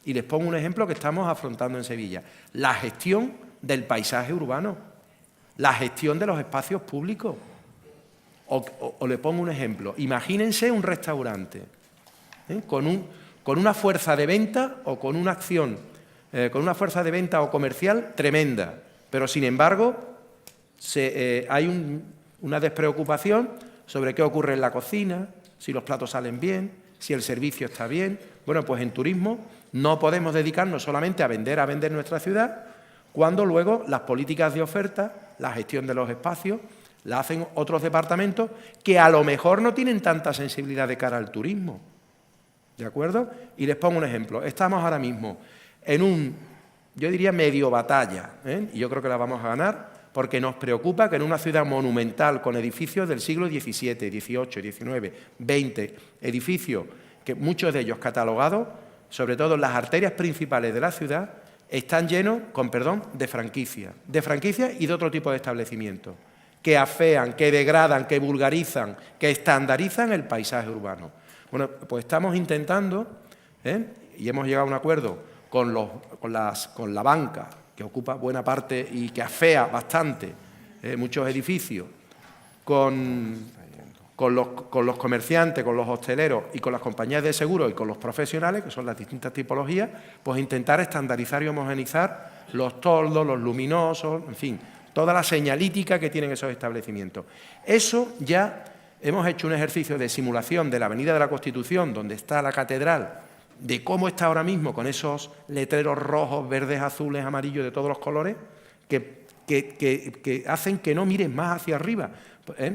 Y les pongo un ejemplo que estamos afrontando en Sevilla. La gestión del paisaje urbano, la gestión de los espacios públicos. O le pongo un ejemplo. Imagínense un restaurante con una fuerza de venta o con una acción, con una fuerza de venta o comercial tremenda, pero sin embargo hay una despreocupación sobre qué ocurre en la cocina, si los platos salen bien, si el servicio está bien. Bueno, pues en turismo no podemos dedicarnos solamente a vender nuestra ciudad, cuando luego las políticas de oferta, la gestión de los espacios, la hacen otros departamentos que a lo mejor no tienen tanta sensibilidad de cara al turismo. ¿De acuerdo? Y les pongo un ejemplo. Estamos ahora mismo en yo diría, medio batalla, y yo creo que la vamos a ganar, porque nos preocupa que en una ciudad monumental con edificios del siglo XVII, XVIII, XIX, XX, edificios que muchos de ellos catalogados, sobre todo en las arterias principales de la ciudad, están llenos, con perdón, de franquicias y de otro tipo de establecimientos que afean, que degradan, que vulgarizan, que estandarizan el paisaje urbano. Bueno, pues estamos intentando, y hemos llegado a un acuerdo con la banca, que ocupa buena parte y que afea bastante muchos edificios, con los comerciantes, con los hosteleros y con las compañías de seguros y con los profesionales, que son las distintas tipologías, pues intentar estandarizar y homogeneizar los toldos, los luminosos, en fin, toda la señalítica que tienen esos establecimientos. Eso ya hemos hecho un ejercicio de simulación de la Avenida de la Constitución, donde está la catedral, de cómo está ahora mismo con esos letreros rojos, verdes, azules, amarillos, de todos los colores, que hacen que no mires más hacia arriba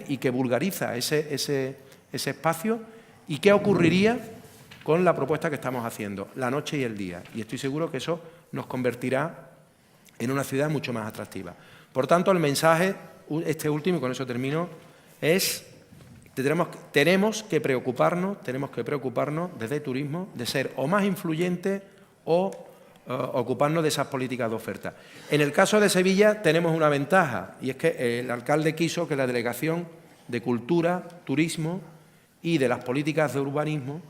y que vulgariza ese espacio. ¿Y qué ocurriría con la propuesta que estamos haciendo? La noche y el día. Y estoy seguro que eso nos convertirá en una ciudad mucho más atractiva. Por tanto, el mensaje, este último, y con eso termino, es tenemos que preocuparnos desde el turismo de ser o más influyentes o ocuparnos de esas políticas de oferta. En el caso de Sevilla tenemos una ventaja, y es que el alcalde quiso que la Delegación de Cultura, Turismo y de las políticas de urbanismo,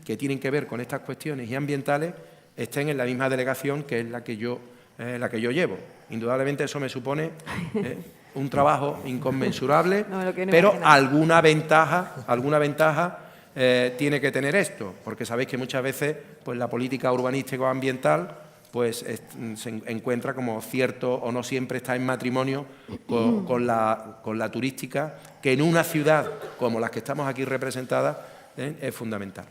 que tienen que ver con estas cuestiones y ambientales, estén en la misma delegación que es la que yo llevo. Indudablemente eso me supone un trabajo inconmensurable, pero alguna ventaja tiene que tener esto, porque sabéis que muchas veces pues, la política urbanística o ambiental pues, se encuentra como cierto o no siempre está en matrimonio con la turística, que en una ciudad como las que estamos aquí representadas es fundamental.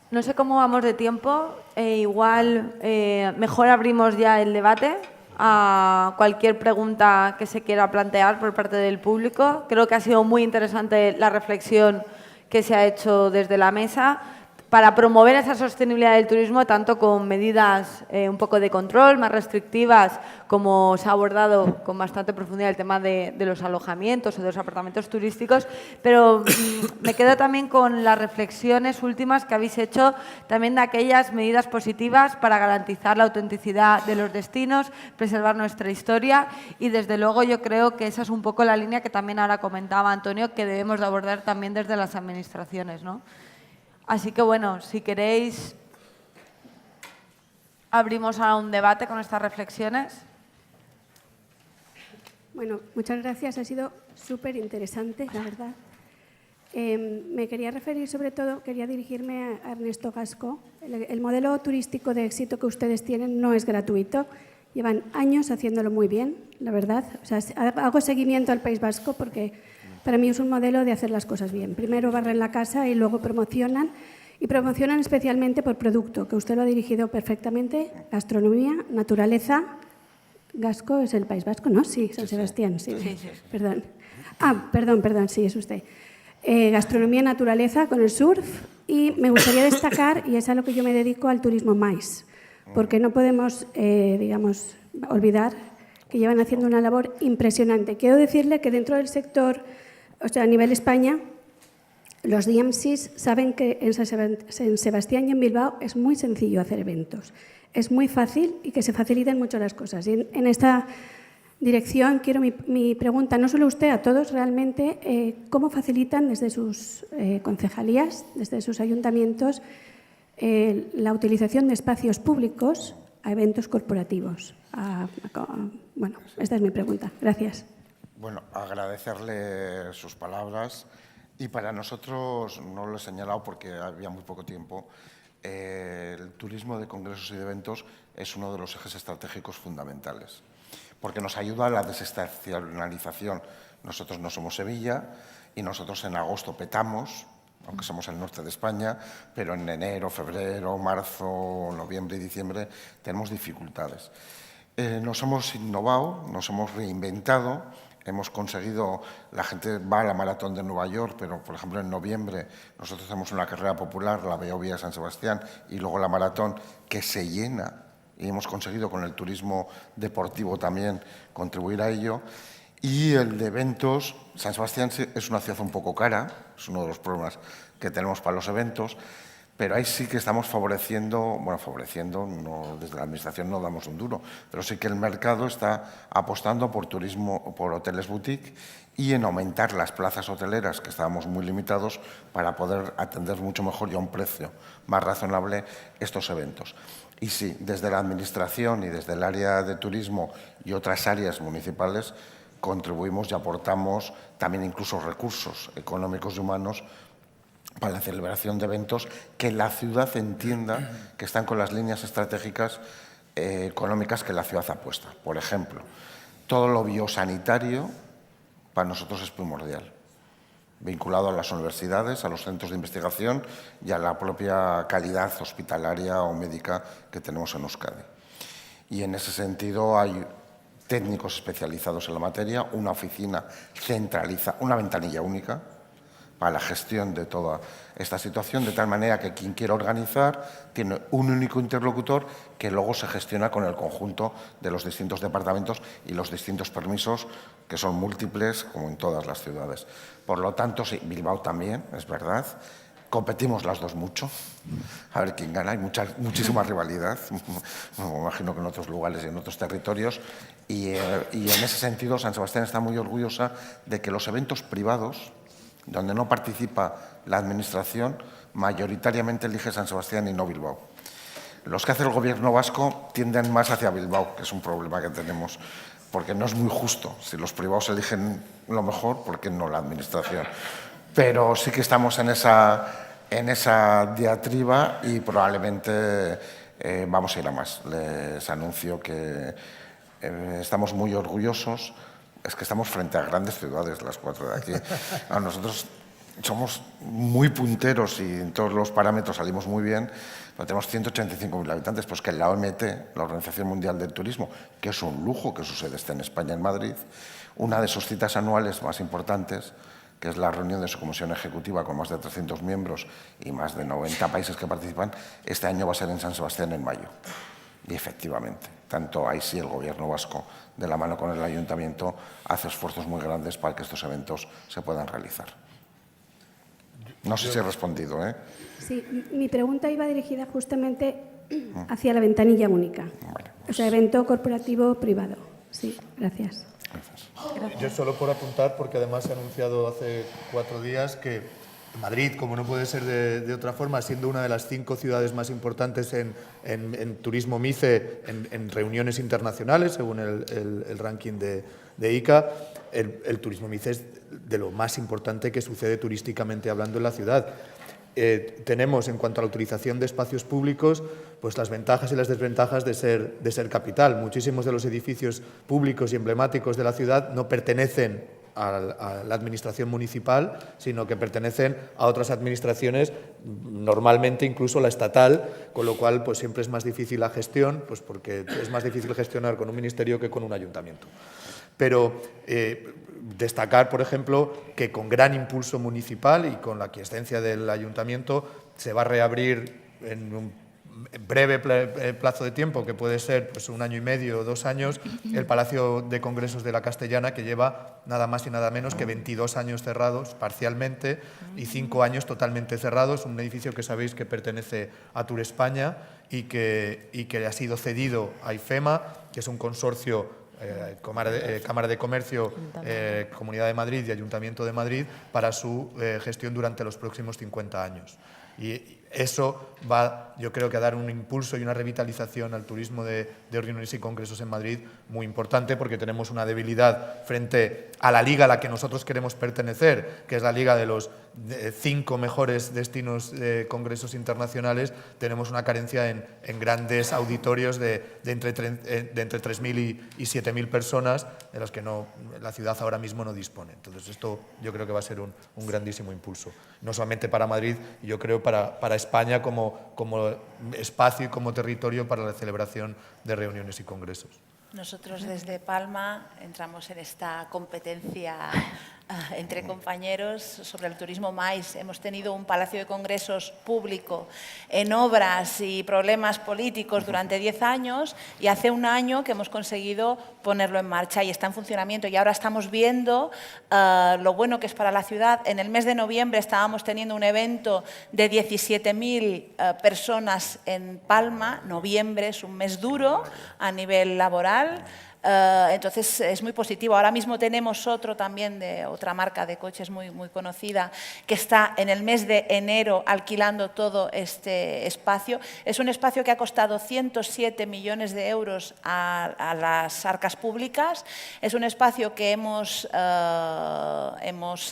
No sé cómo vamos de tiempo, igual mejor abrimos ya el debate a cualquier pregunta que se quiera plantear por parte del público. Creo que ha sido muy interesante la reflexión que se ha hecho desde la mesa para promover esa sostenibilidad del turismo, tanto con medidas un poco de control, más restrictivas, como se ha abordado con bastante profundidad el tema de los alojamientos o de los apartamentos turísticos, pero me quedo también con las reflexiones últimas que habéis hecho también de aquellas medidas positivas para garantizar la autenticidad de los destinos, preservar nuestra historia y, desde luego, yo creo que esa es un poco la línea que también ahora comentaba Antonio, que debemos de abordar también desde las administraciones, ¿no? Así que, bueno, si queréis, abrimos a un debate con estas reflexiones. Bueno, muchas gracias. Ha sido súper interesante, la verdad. Me quería referir, sobre todo, quería dirigirme a Ernesto Gasco. El modelo turístico de éxito que ustedes tienen no es gratuito. Llevan años haciéndolo muy bien, la verdad. O sea, hago seguimiento al País Vasco porque para mí es un modelo de hacer las cosas bien. Primero barren la casa y luego promocionan. Y promocionan especialmente por producto, que usted lo ha dirigido perfectamente. Gastronomía, naturaleza. Gasco es el País Vasco, ¿no? Sí, San Sebastián, sí. Perdón. Perdón, sí, es usted. Gastronomía, naturaleza con el surf. Y me gustaría destacar, y es a lo que yo me dedico, al turismo MAIS. Porque no podemos, digamos, olvidar que llevan haciendo una labor impresionante. Quiero decirle que dentro del sector, o sea, a nivel España, los DMCs saben que en San Sebastián y en Bilbao es muy sencillo hacer eventos. Es muy fácil y que se faciliten mucho las cosas. Y en esta dirección quiero mi pregunta, no solo a usted, a todos realmente, ¿cómo facilitan desde sus concejalías, desde sus ayuntamientos, la utilización de espacios públicos a eventos corporativos? Bueno, esta es mi pregunta. Gracias. Bueno, agradecerle sus palabras y para nosotros, no lo he señalado porque había muy poco tiempo, el turismo de congresos y de eventos es uno de los ejes estratégicos fundamentales porque nos ayuda a la desestacionalización. Nosotros no somos Sevilla y nosotros en agosto petamos, aunque somos el norte de España, pero en enero, febrero, marzo, noviembre y diciembre tenemos dificultades. Nos hemos innovado, nos hemos reinventado, hemos conseguido, la gente va a la maratón de Nueva York, pero por ejemplo en noviembre nosotros hacemos una carrera popular, la Beovia San Sebastián, y luego la maratón que se llena y hemos conseguido con el turismo deportivo también contribuir a ello. Y el de eventos, San Sebastián es una ciudad un poco cara, es uno de los problemas que tenemos para los eventos, pero ahí sí que estamos favoreciendo, no, desde la Administración no damos un duro, pero sí que el mercado está apostando por turismo, por hoteles boutique y en aumentar las plazas hoteleras, que estábamos muy limitados, para poder atender mucho mejor y a un precio más razonable estos eventos. Y sí, desde la Administración y desde el área de turismo y otras áreas municipales contribuimos y aportamos también incluso recursos económicos y humanos para la celebración de eventos que la ciudad entienda que están con las líneas estratégicas económicas que la ciudad apuesta. Por ejemplo, todo lo biosanitario para nosotros es primordial, vinculado a las universidades, a los centros de investigación y a la propia calidad hospitalaria o médica que tenemos en Euskadi. Y en ese sentido hay técnicos especializados en la materia, una oficina centralizada, una ventanilla única para la gestión de toda esta situación, de tal manera que quien quiera organizar tiene un único interlocutor que luego se gestiona con el conjunto de los distintos departamentos y los distintos permisos, que son múltiples, como en todas las ciudades. Por lo tanto, sí, Bilbao también, es verdad. Competimos las dos mucho, a ver quién gana, hay muchísima rivalidad, me imagino que en otros lugares y en otros territorios, y en ese sentido San Sebastián está muy orgullosa de que los eventos privados, donde no participa la Administración, mayoritariamente elige San Sebastián y no Bilbao. Los que hace el Gobierno vasco tienden más hacia Bilbao, que es un problema que tenemos, porque no es muy justo. Si los privados eligen lo mejor, ¿por qué no la Administración? Pero sí que estamos en esa diatriba y probablemente vamos a ir a más. Les anuncio que estamos muy orgullosos. Es que estamos frente a grandes ciudades, las cuatro de aquí. Nosotros somos muy punteros y en todos los parámetros salimos muy bien, pero tenemos 185.000 habitantes, pues que la OMT, la Organización Mundial del Turismo, que es un lujo que su sede esté en España, en Madrid, una de sus citas anuales más importantes, que es la reunión de su comisión ejecutiva con más de 300 miembros y más de 90 países que participan, este año va a ser en San Sebastián en mayo. Y efectivamente, tanto ahí sí el Gobierno vasco, de la mano con el Ayuntamiento, hace esfuerzos muy grandes para que estos eventos se puedan realizar. No sé si he respondido, ¿eh? Sí, mi pregunta iba dirigida justamente hacia la ventanilla única. Vale, O sea, evento corporativo privado. Sí, gracias. gracias. Yo solo por apuntar, porque además se ha anunciado hace 4 días que Madrid, como no puede ser de otra forma, siendo una de las 5 ciudades más importantes en turismo MICE, en reuniones internacionales, según el ranking de ICA, el turismo MICE es de lo más importante que sucede turísticamente hablando en la ciudad. Tenemos, en cuanto a la utilización de espacios públicos, pues las ventajas y las desventajas de ser capital. Muchísimos de los edificios públicos y emblemáticos de la ciudad no pertenecen a la administración municipal, sino que pertenecen a otras administraciones, normalmente incluso la estatal, con lo cual pues siempre es más difícil la gestión, pues porque es más difícil gestionar con un ministerio que con un ayuntamiento. Pero destacar, por ejemplo, que con gran impulso municipal y con la aquiescencia del ayuntamiento se va a reabrir en un breve plazo de tiempo, que puede ser pues 1 año y medio o 2 años, el Palacio de Congresos de la Castellana, que lleva nada más y nada menos que 22 años cerrados parcialmente y 5 años totalmente cerrados. Un edificio que sabéis que pertenece a Tour España y que ha sido cedido a IFEMA, que es un consorcio Cámara de Comercio, Comunidad de Madrid y Ayuntamiento de Madrid para su gestión durante los próximos 50 años. Y eso va, yo creo, que a dar un impulso y una revitalización al turismo de reuniones y congresos en Madrid muy importante, porque tenemos una debilidad frente a la liga a la que nosotros queremos pertenecer, que es la liga de los 5 mejores destinos de congresos internacionales. Tenemos una carencia en grandes auditorios de entre 3.000 y 7.000 personas, de las que la ciudad ahora mismo no dispone. Entonces, esto yo creo que va a ser un grandísimo impulso, no solamente para Madrid, yo creo para España como espacio y como territorio para la celebración de reuniones y congresos. Nosotros desde Palma entramos en esta competencia entre compañeros sobre el turismo MAIS. Hemos tenido un palacio de congresos público en obras y problemas políticos durante 10 años y hace un año que hemos conseguido ponerlo en marcha y está en funcionamiento. Y ahora estamos viendo lo bueno que es para la ciudad. En el mes de noviembre estábamos teniendo un evento de 17.000 personas en Palma. Noviembre es un mes duro a nivel laboral. Entonces es muy positivo. Ahora mismo tenemos otro también de otra marca de coches muy conocida que está en el mes de enero alquilando todo este espacio. Es un espacio que ha costado 107 millones de euros a las arcas públicas. Es un espacio que hemos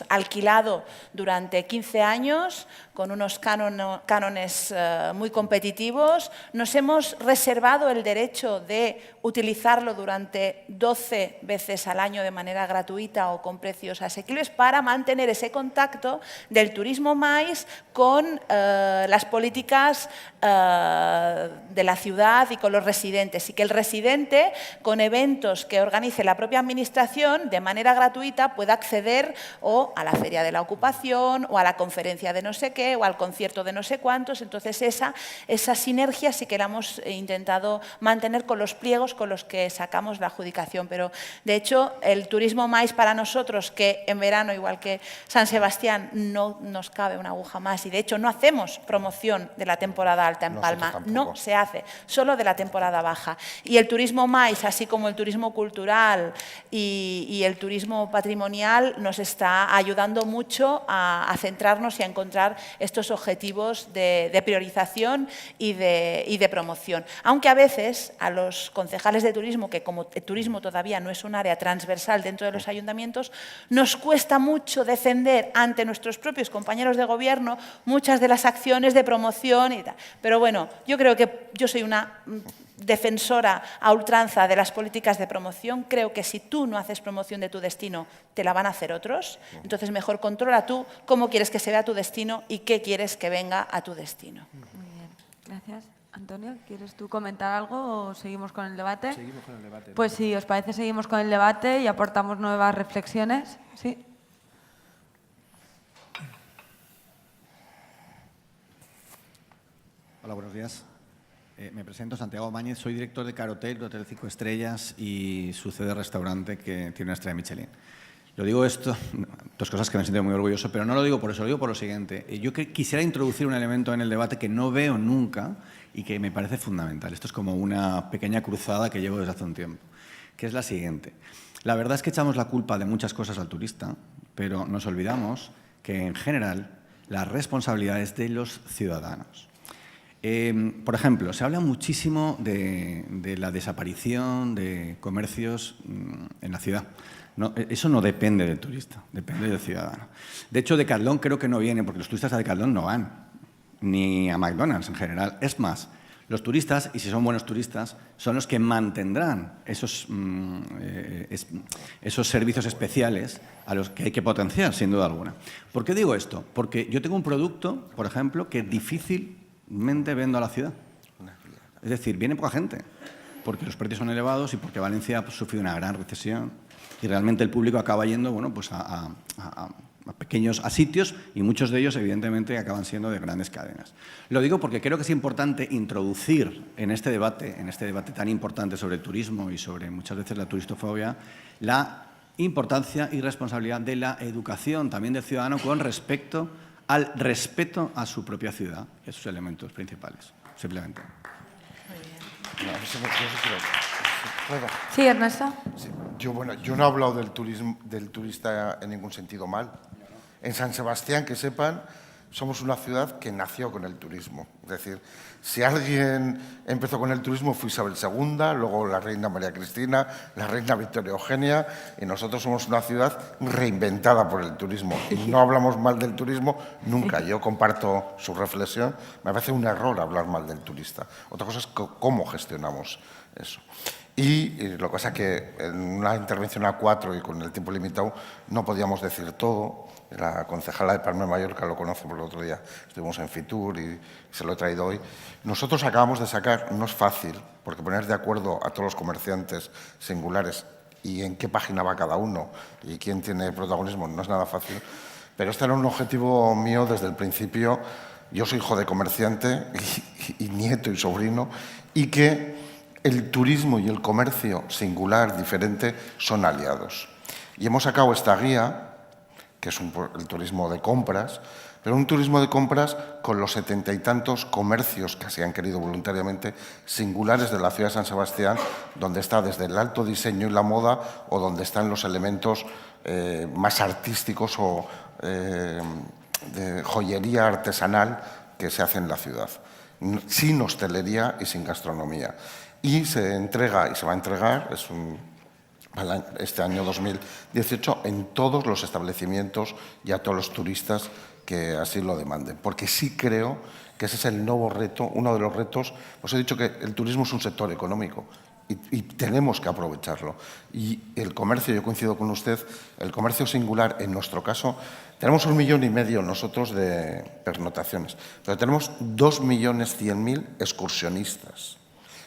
alquilado durante 15 años con unos cánones muy competitivos. Nos hemos reservado el derecho de utilizarlo durante 12 veces al año de manera gratuita o con precios asequibles para mantener ese contacto del turismo MAIS con las políticas de la ciudad y con los residentes. Y que el residente, con eventos que organice la propia administración, de manera gratuita pueda acceder o a la Feria de la Ocupación o a la conferencia de no sé qué o al concierto de no sé cuántos. Entonces esa sinergia sí que la hemos intentado mantener con los pliegos con los que sacamos la adjudicación. Pero de hecho el turismo MAIS para nosotros, que en verano igual que San Sebastián no nos cabe una aguja más y de hecho no hacemos promoción de la temporada alta en Palma, no se hace, solo de la temporada baja. Y el turismo MAIS, así como el turismo cultural y el turismo patrimonial, nos está ayudando mucho a centrarnos y a encontrar estos objetivos de priorización y de promoción. Aunque a veces a los concejales de turismo, que como el turismo todavía no es un área transversal dentro de los ayuntamientos, nos cuesta mucho defender ante nuestros propios compañeros de gobierno muchas de las acciones de promoción y tal. Pero bueno, yo creo que yo soy una defensora a ultranza de las políticas de promoción. Creo que si tú no haces promoción de tu destino, te la van a hacer otros. Entonces, mejor controla tú cómo quieres que se vea tu destino y qué quieres que venga a tu destino. Muy bien, gracias. Antonio, ¿quieres tú comentar algo o seguimos con el debate? Seguimos con el debate. Pues si os parece, seguimos con el debate y aportamos nuevas reflexiones. ¿Sí? Hola, buenos días. Me presento, Santiago Mañez, soy director de Carotel, de Hotel 5 Estrellas y su sede de restaurante que tiene una estrella Michelin. Lo digo esto, dos cosas que me siento muy orgulloso, pero no lo digo por eso, lo digo por lo siguiente. Yo quisiera introducir un elemento en el debate que no veo nunca y que me parece fundamental. Esto es como una pequeña cruzada que llevo desde hace un tiempo, que es la siguiente. La verdad es que echamos la culpa de muchas cosas al turista, pero nos olvidamos que, en general, la responsabilidad es de los ciudadanos. Por ejemplo, se habla muchísimo de la desaparición de comercios en la ciudad. No, eso no depende del turista, depende del ciudadano. De hecho, Decathlon creo que no viene, porque los turistas a Decathlon no van, ni a McDonald's en general. Es más, los turistas, y si son buenos turistas, son los que mantendrán esos servicios especiales a los que hay que potenciar, sin duda alguna. ¿Por qué digo esto? Porque yo tengo un producto, por ejemplo, que difícilmente vendo a la ciudad. Es decir, viene poca gente, porque los precios son elevados y porque Valencia ha sufrido una gran recesión y realmente el público acaba yendo pues a pequeños sitios y muchos de ellos, evidentemente, acaban siendo de grandes cadenas. Lo digo porque creo que es importante introducir en este debate tan importante sobre el turismo y sobre muchas veces la turistofobia, la importancia y responsabilidad de la educación también del ciudadano con respecto al respeto a su propia ciudad y a sus elementos principales, simplemente. Sí, Ernesto. Sí. Yo no he hablado del turista en ningún sentido mal. En San Sebastián, que sepan, somos una ciudad que nació con el turismo. Es decir, si alguien empezó con el turismo fue Isabel II, luego la reina María Cristina, la reina Victoria Eugenia, y nosotros somos una ciudad reinventada por el turismo. Y no hablamos mal del turismo nunca. Yo comparto su reflexión. Me parece un error hablar mal del turista. Otra cosa es cómo gestionamos eso. Y lo que pasa es que en una intervención a 4 y con el tiempo limitado no podíamos decir todo. La concejala de Palma de Mallorca lo conoce, por el otro día estuvimos en Fitur y se lo he traído hoy. Nosotros acabamos de sacar, no es fácil, porque poner de acuerdo a todos los comerciantes singulares y en qué página va cada uno y quién tiene protagonismo no es nada fácil, pero este era un objetivo mío desde el principio. Yo soy hijo de comerciante y nieto y sobrino, y que el turismo y el comercio singular, diferente, son aliados. Y hemos sacado esta guía, que es el turismo de compras, pero un turismo de compras con los 70 y tantos comercios que se han querido voluntariamente singulares de la ciudad de San Sebastián, donde está desde el alto diseño y la moda o donde están los elementos más artísticos o de joyería artesanal que se hace en la ciudad, sin hostelería y sin gastronomía. Y se entrega, y se va a entregar, este año 2018, en todos los establecimientos y a todos los turistas que así lo demanden. Porque sí creo que ese es el nuevo reto, uno de los retos. Os he dicho que el turismo es un sector económico y tenemos que aprovecharlo. Y el comercio, yo coincido con usted, el comercio singular, en nuestro caso, tenemos 1,5 millones nosotros de pernotaciones, pero tenemos 2.100.000 excursionistas.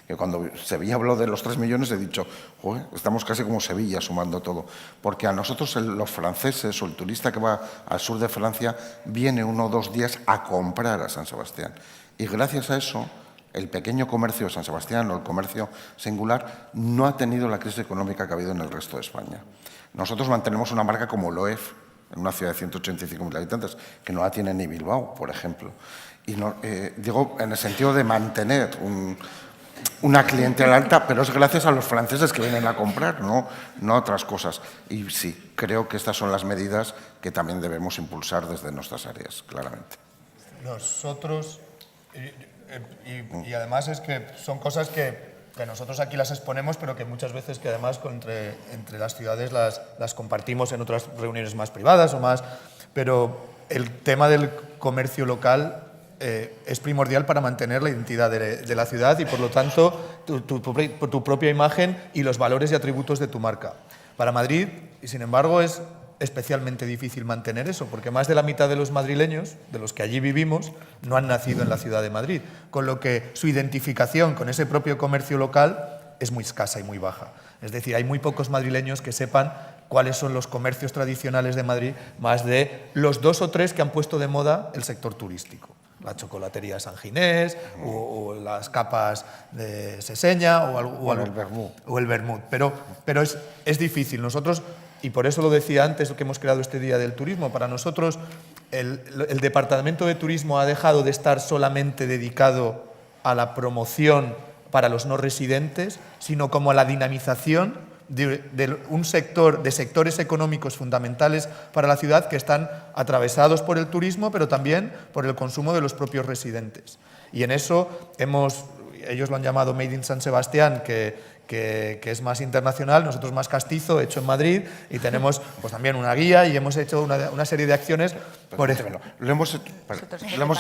Que cuando Sevilla habló de los 3 millones he dicho, joder, estamos casi como Sevilla sumando todo. Porque a nosotros los franceses o el turista que va al sur de Francia viene 1 o 2 días a comprar a San Sebastián. Y gracias a eso, el pequeño comercio de San Sebastián o el comercio singular no ha tenido la crisis económica que ha habido en el resto de España. Nosotros mantenemos una marca como Loef, en una ciudad de 185.000 habitantes, que no la tiene ni Bilbao, por ejemplo. Y no, digo, en el sentido de mantener una clientela alta, pero es gracias a los franceses que vienen a comprar, no a otras cosas. Y sí, creo que estas son las medidas que también debemos impulsar desde nuestras áreas, claramente. Nosotros, y además es que son cosas que nosotros aquí las exponemos, pero que muchas veces que además entre las ciudades las compartimos en otras reuniones más privadas o más, pero el tema del comercio local es primordial para mantener la identidad de la ciudad y, por lo tanto, tu propia imagen y los valores y atributos de tu marca. Para Madrid, y sin embargo, es especialmente difícil mantener eso, porque más de la mitad de los madrileños, de los que allí vivimos, no han nacido en la ciudad de Madrid, con lo que su identificación con ese propio comercio local es muy escasa y muy baja. Es decir, hay muy pocos madrileños que sepan cuáles son los comercios tradicionales de Madrid, más de los 2 o 3 que han puesto de moda el sector turístico. La chocolatería San Ginés o las capas de Seseña o el vermut. Pero es difícil. Nosotros, y por eso lo decía antes, que hemos creado este Día del Turismo, para nosotros el Departamento de Turismo ha dejado de estar solamente dedicado a la promoción para los no residentes, sino como a la dinamización de un sector, de sectores económicos fundamentales para la ciudad que están atravesados por el turismo, pero también por el consumo de los propios residentes. Y en eso ellos lo han llamado Made in San Sebastián, que es más internacional, nosotros más castizo, hecho en Madrid, y tenemos pues también una guía y hemos hecho una serie de acciones. Por ejemplo, lo hemos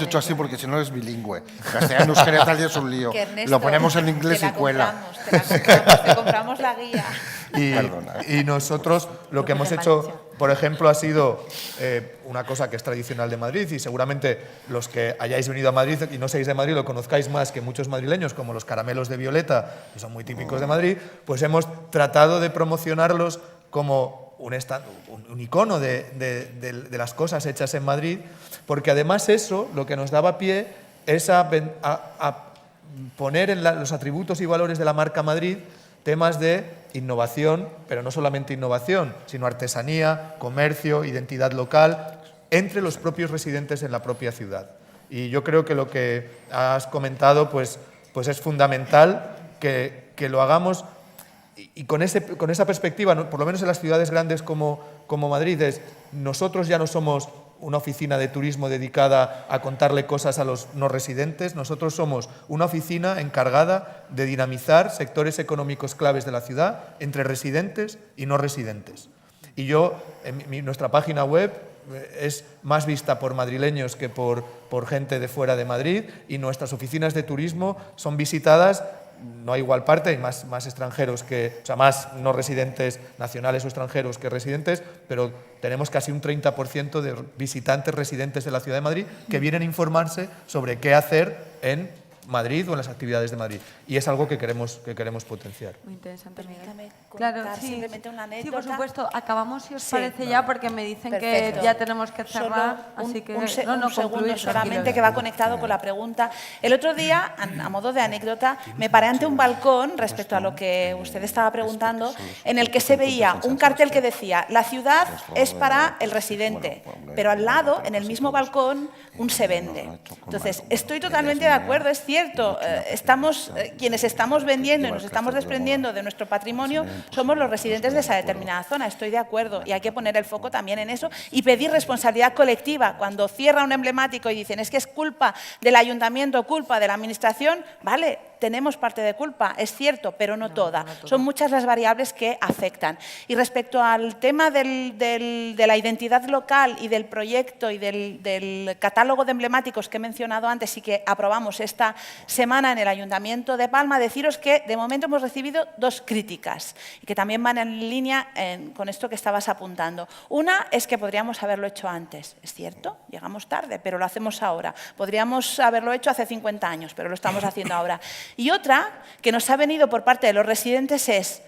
hecho así porque si no es bilingüe. Castellano, euskera, tal, es un lío. Ernesto, lo ponemos en inglés y cuela. Te compramos la guía. Y nosotros lo que hemos hecho, por ejemplo, ha sido una cosa que es tradicional de Madrid, y seguramente los que hayáis venido a Madrid y no seáis de Madrid lo conozcáis más que muchos madrileños, como los caramelos de Violeta, que son muy típicos de Madrid, pues hemos tratado de promocionarlos como un icono de las cosas hechas en Madrid, porque además eso lo que nos daba pie es a poner en los atributos y valores de la marca Madrid temas de innovación, pero no solamente innovación, sino artesanía, comercio, identidad local, entre los propios residentes en la propia ciudad. Y yo creo que lo que has comentado pues es fundamental que lo hagamos, y con esa perspectiva, ¿no? Por lo menos en las ciudades grandes como Madrid, nosotros ya no somos una oficina de turismo dedicada a contarle cosas a los no residentes. Nosotros somos una oficina encargada de dinamizar sectores económicos claves de la ciudad entre residentes y no residentes. Y nuestra página web es más vista por madrileños que por gente de fuera de Madrid, y nuestras oficinas de turismo son visitadas no hay igual parte, hay más extranjeros o sea, más no residentes nacionales o extranjeros que residentes, pero tenemos casi un 30% de visitantes residentes de la Ciudad de Madrid que vienen a informarse sobre qué hacer en Madrid o en las actividades de Madrid. Y es algo que queremos potenciar. Muy interesante, Miguel. Permítame Claro, contar sí, simplemente una sí, anécdota. por supuesto. Acabamos, si os Sí. parece ya, porque me dicen Perfecto. que ya tenemos que cerrar. Solo así que un segundo concluir, solamente, tranquilos. que va conectado con la pregunta. El otro día, a modo de anécdota, me paré ante un balcón respecto a lo que usted estaba preguntando, en el que se veía un cartel que decía: la ciudad es para el residente, pero al lado, en el mismo balcón, un se vende. Entonces, estoy totalmente de acuerdo, es cierto, quienes estamos vendiendo y nos estamos desprendiendo de nuestro patrimonio somos los residentes de esa determinada zona, estoy de acuerdo, y hay que poner el foco también en eso y pedir responsabilidad colectiva. Cuando cierra un emblemático y dicen es que es culpa del ayuntamiento, culpa de la administración, vale, tenemos parte de culpa, es cierto, pero no toda. Son muchas las variables que afectan. Y respecto al tema de la identidad local y del proyecto y del catálogo de emblemáticos que he mencionado antes y que aprobamos esta semana en el Ayuntamiento de Palma, deciros que de momento hemos recibido 2 críticas y que también van en línea con esto que estabas apuntando. Una es que podríamos haberlo hecho antes, es cierto, llegamos tarde, pero lo hacemos ahora. Podríamos haberlo hecho hace 50 años, pero lo estamos haciendo ahora. Y otra que nos ha venido por parte de los residentes es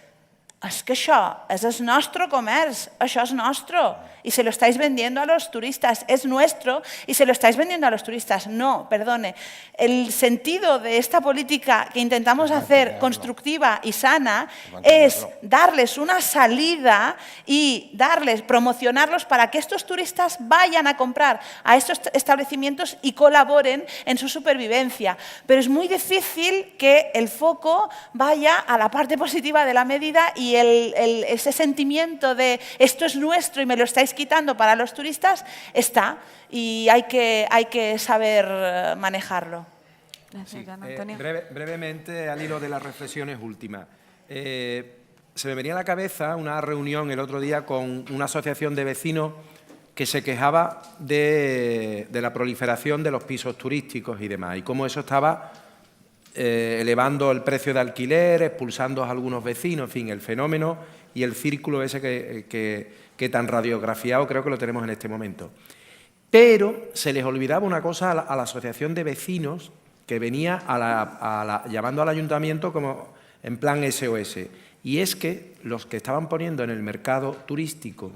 que això és el nostre comerç, això és nostre y se lo estáis vendiendo a los turistas, es nuestro y se lo estáis vendiendo a los turistas. No, perdone, el sentido de esta política que intentamos hacer constructiva y sana es darles una salida y promocionarlos para que estos turistas vayan a comprar a estos establecimientos y colaboren en su supervivencia. Pero es muy difícil que el foco vaya a la parte positiva de la medida y ese sentimiento de esto es nuestro y me lo estáis quitando para los turistas está, y hay que saber manejarlo. Gracias, Antonio. Brevemente, al hilo de las reflexiones últimas. Se me venía a la cabeza una reunión el otro día con una asociación de vecinos que se quejaba de la proliferación de los pisos turísticos y demás, y cómo eso estaba elevando el precio de alquiler, expulsando a algunos vecinos, en fin, el fenómeno y el círculo ese que tan radiografiado creo que lo tenemos en este momento. Pero se les olvidaba una cosa a la asociación de vecinos que venía llamando al ayuntamiento como en plan SOS, y es que los que estaban poniendo en el mercado turístico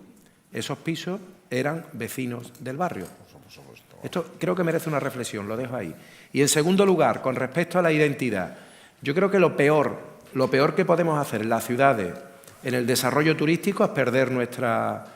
esos pisos eran vecinos del barrio. Esto creo que merece una reflexión, lo dejo ahí. Y en segundo lugar, con respecto a la identidad, yo creo que lo peor que podemos hacer en las ciudades en el desarrollo turístico es perder nuestra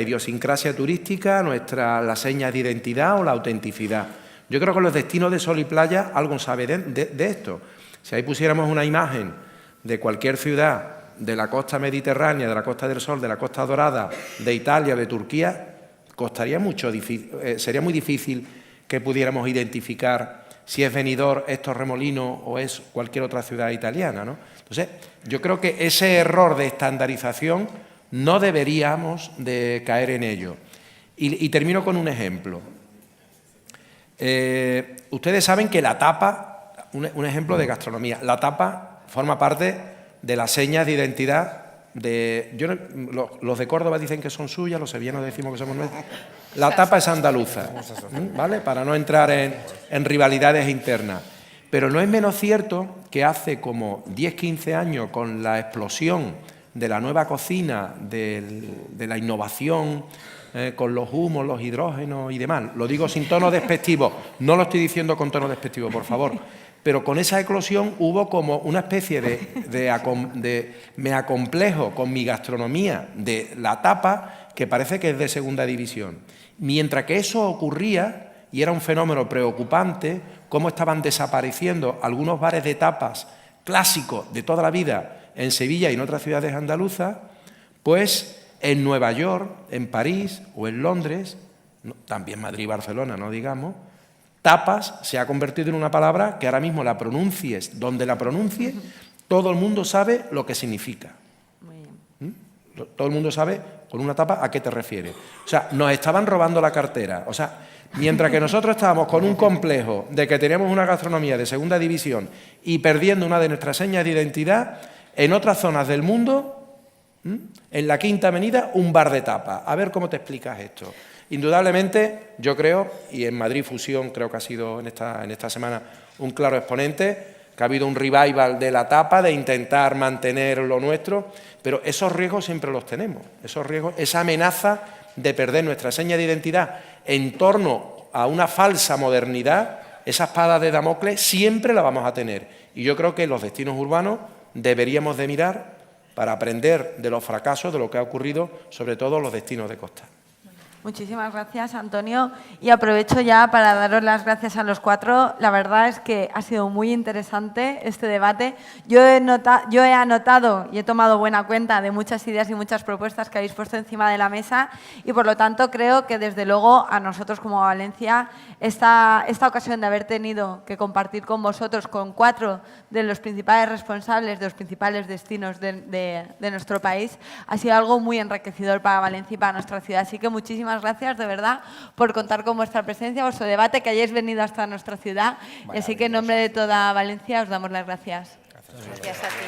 idiosincrasia turística, las señas de identidad o la autenticidad. Yo creo que los destinos de sol y playa algo saben de esto. Si ahí pusiéramos una imagen de cualquier ciudad de la costa mediterránea, de la Costa del Sol, de la Costa Dorada, de Italia, de Turquía, sería muy difícil que pudiéramos identificar si es Benidorm, es Torremolinos o es cualquier otra ciudad italiana, ¿no? Entonces, yo creo que ese error de estandarización no deberíamos de caer en ello. Y termino con un ejemplo. Ustedes saben que la tapa, un ejemplo de gastronomía, la tapa forma parte de las señas de identidad los de Córdoba dicen que son suyas, los sevillanos decimos que somos nuestros. La tapa es andaluza, ¿vale? Para no entrar en rivalidades internas. Pero no es menos cierto que hace como 10-15 años, con la explosión de la nueva cocina, de la innovación, con los humos, los hidrógenos y demás, lo digo sin tono despectivo, no lo estoy diciendo con tono despectivo, por favor, pero con esa eclosión hubo como una especie de me acomplejo con mi gastronomía de la tapa, que parece que es de segunda división. Mientras que eso ocurría, y era un fenómeno preocupante, cómo estaban desapareciendo algunos bares de tapas clásicos de toda la vida en Sevilla y en otras ciudades andaluzas, pues en Nueva York, en París o en Londres, también Madrid y Barcelona, no digamos, tapas se ha convertido en una palabra que ahora mismo la pronuncies donde la pronuncies, todo el mundo sabe lo que significa. Muy bien. Todo el mundo sabe con una tapa a qué te refieres. O sea, nos estaban robando la cartera. O sea, mientras que nosotros estábamos con un complejo de que teníamos una gastronomía de segunda división y perdiendo una de nuestras señas de identidad, en otras zonas del mundo, en la Quinta Avenida, un bar de tapa. A ver cómo te explicas esto. Indudablemente, yo creo, y en Madrid Fusión creo que ha sido en esta semana un claro exponente, que ha habido un revival de la tapa, de intentar mantener lo nuestro, pero esos riesgos siempre los tenemos, esos riesgos, esa amenaza de perder nuestra seña de identidad en torno a una falsa modernidad, esa espada de Damocles siempre la vamos a tener. Y yo creo que los destinos urbanos deberíamos de mirar para aprender de los fracasos, de lo que ha ocurrido, sobre todo en los destinos de costa. Muchísimas gracias, Antonio. Y aprovecho ya para daros las gracias a los cuatro. La verdad es que ha sido muy interesante este debate. Yo he anotado y he tomado buena cuenta de muchas ideas y muchas propuestas que habéis puesto encima de la mesa y, por lo tanto, creo que, desde luego, a nosotros como Valencia, esta ocasión de haber tenido que compartir con vosotros, con 4 de los principales responsables de los principales destinos de nuestro país, ha sido algo muy enriquecedor para Valencia y para nuestra ciudad. Así que muchísimas gracias, de verdad, por contar con vuestra presencia, vuestro debate, que hayáis venido hasta nuestra ciudad. Así que, en nombre de toda Valencia, os damos las gracias. Gracias a ti.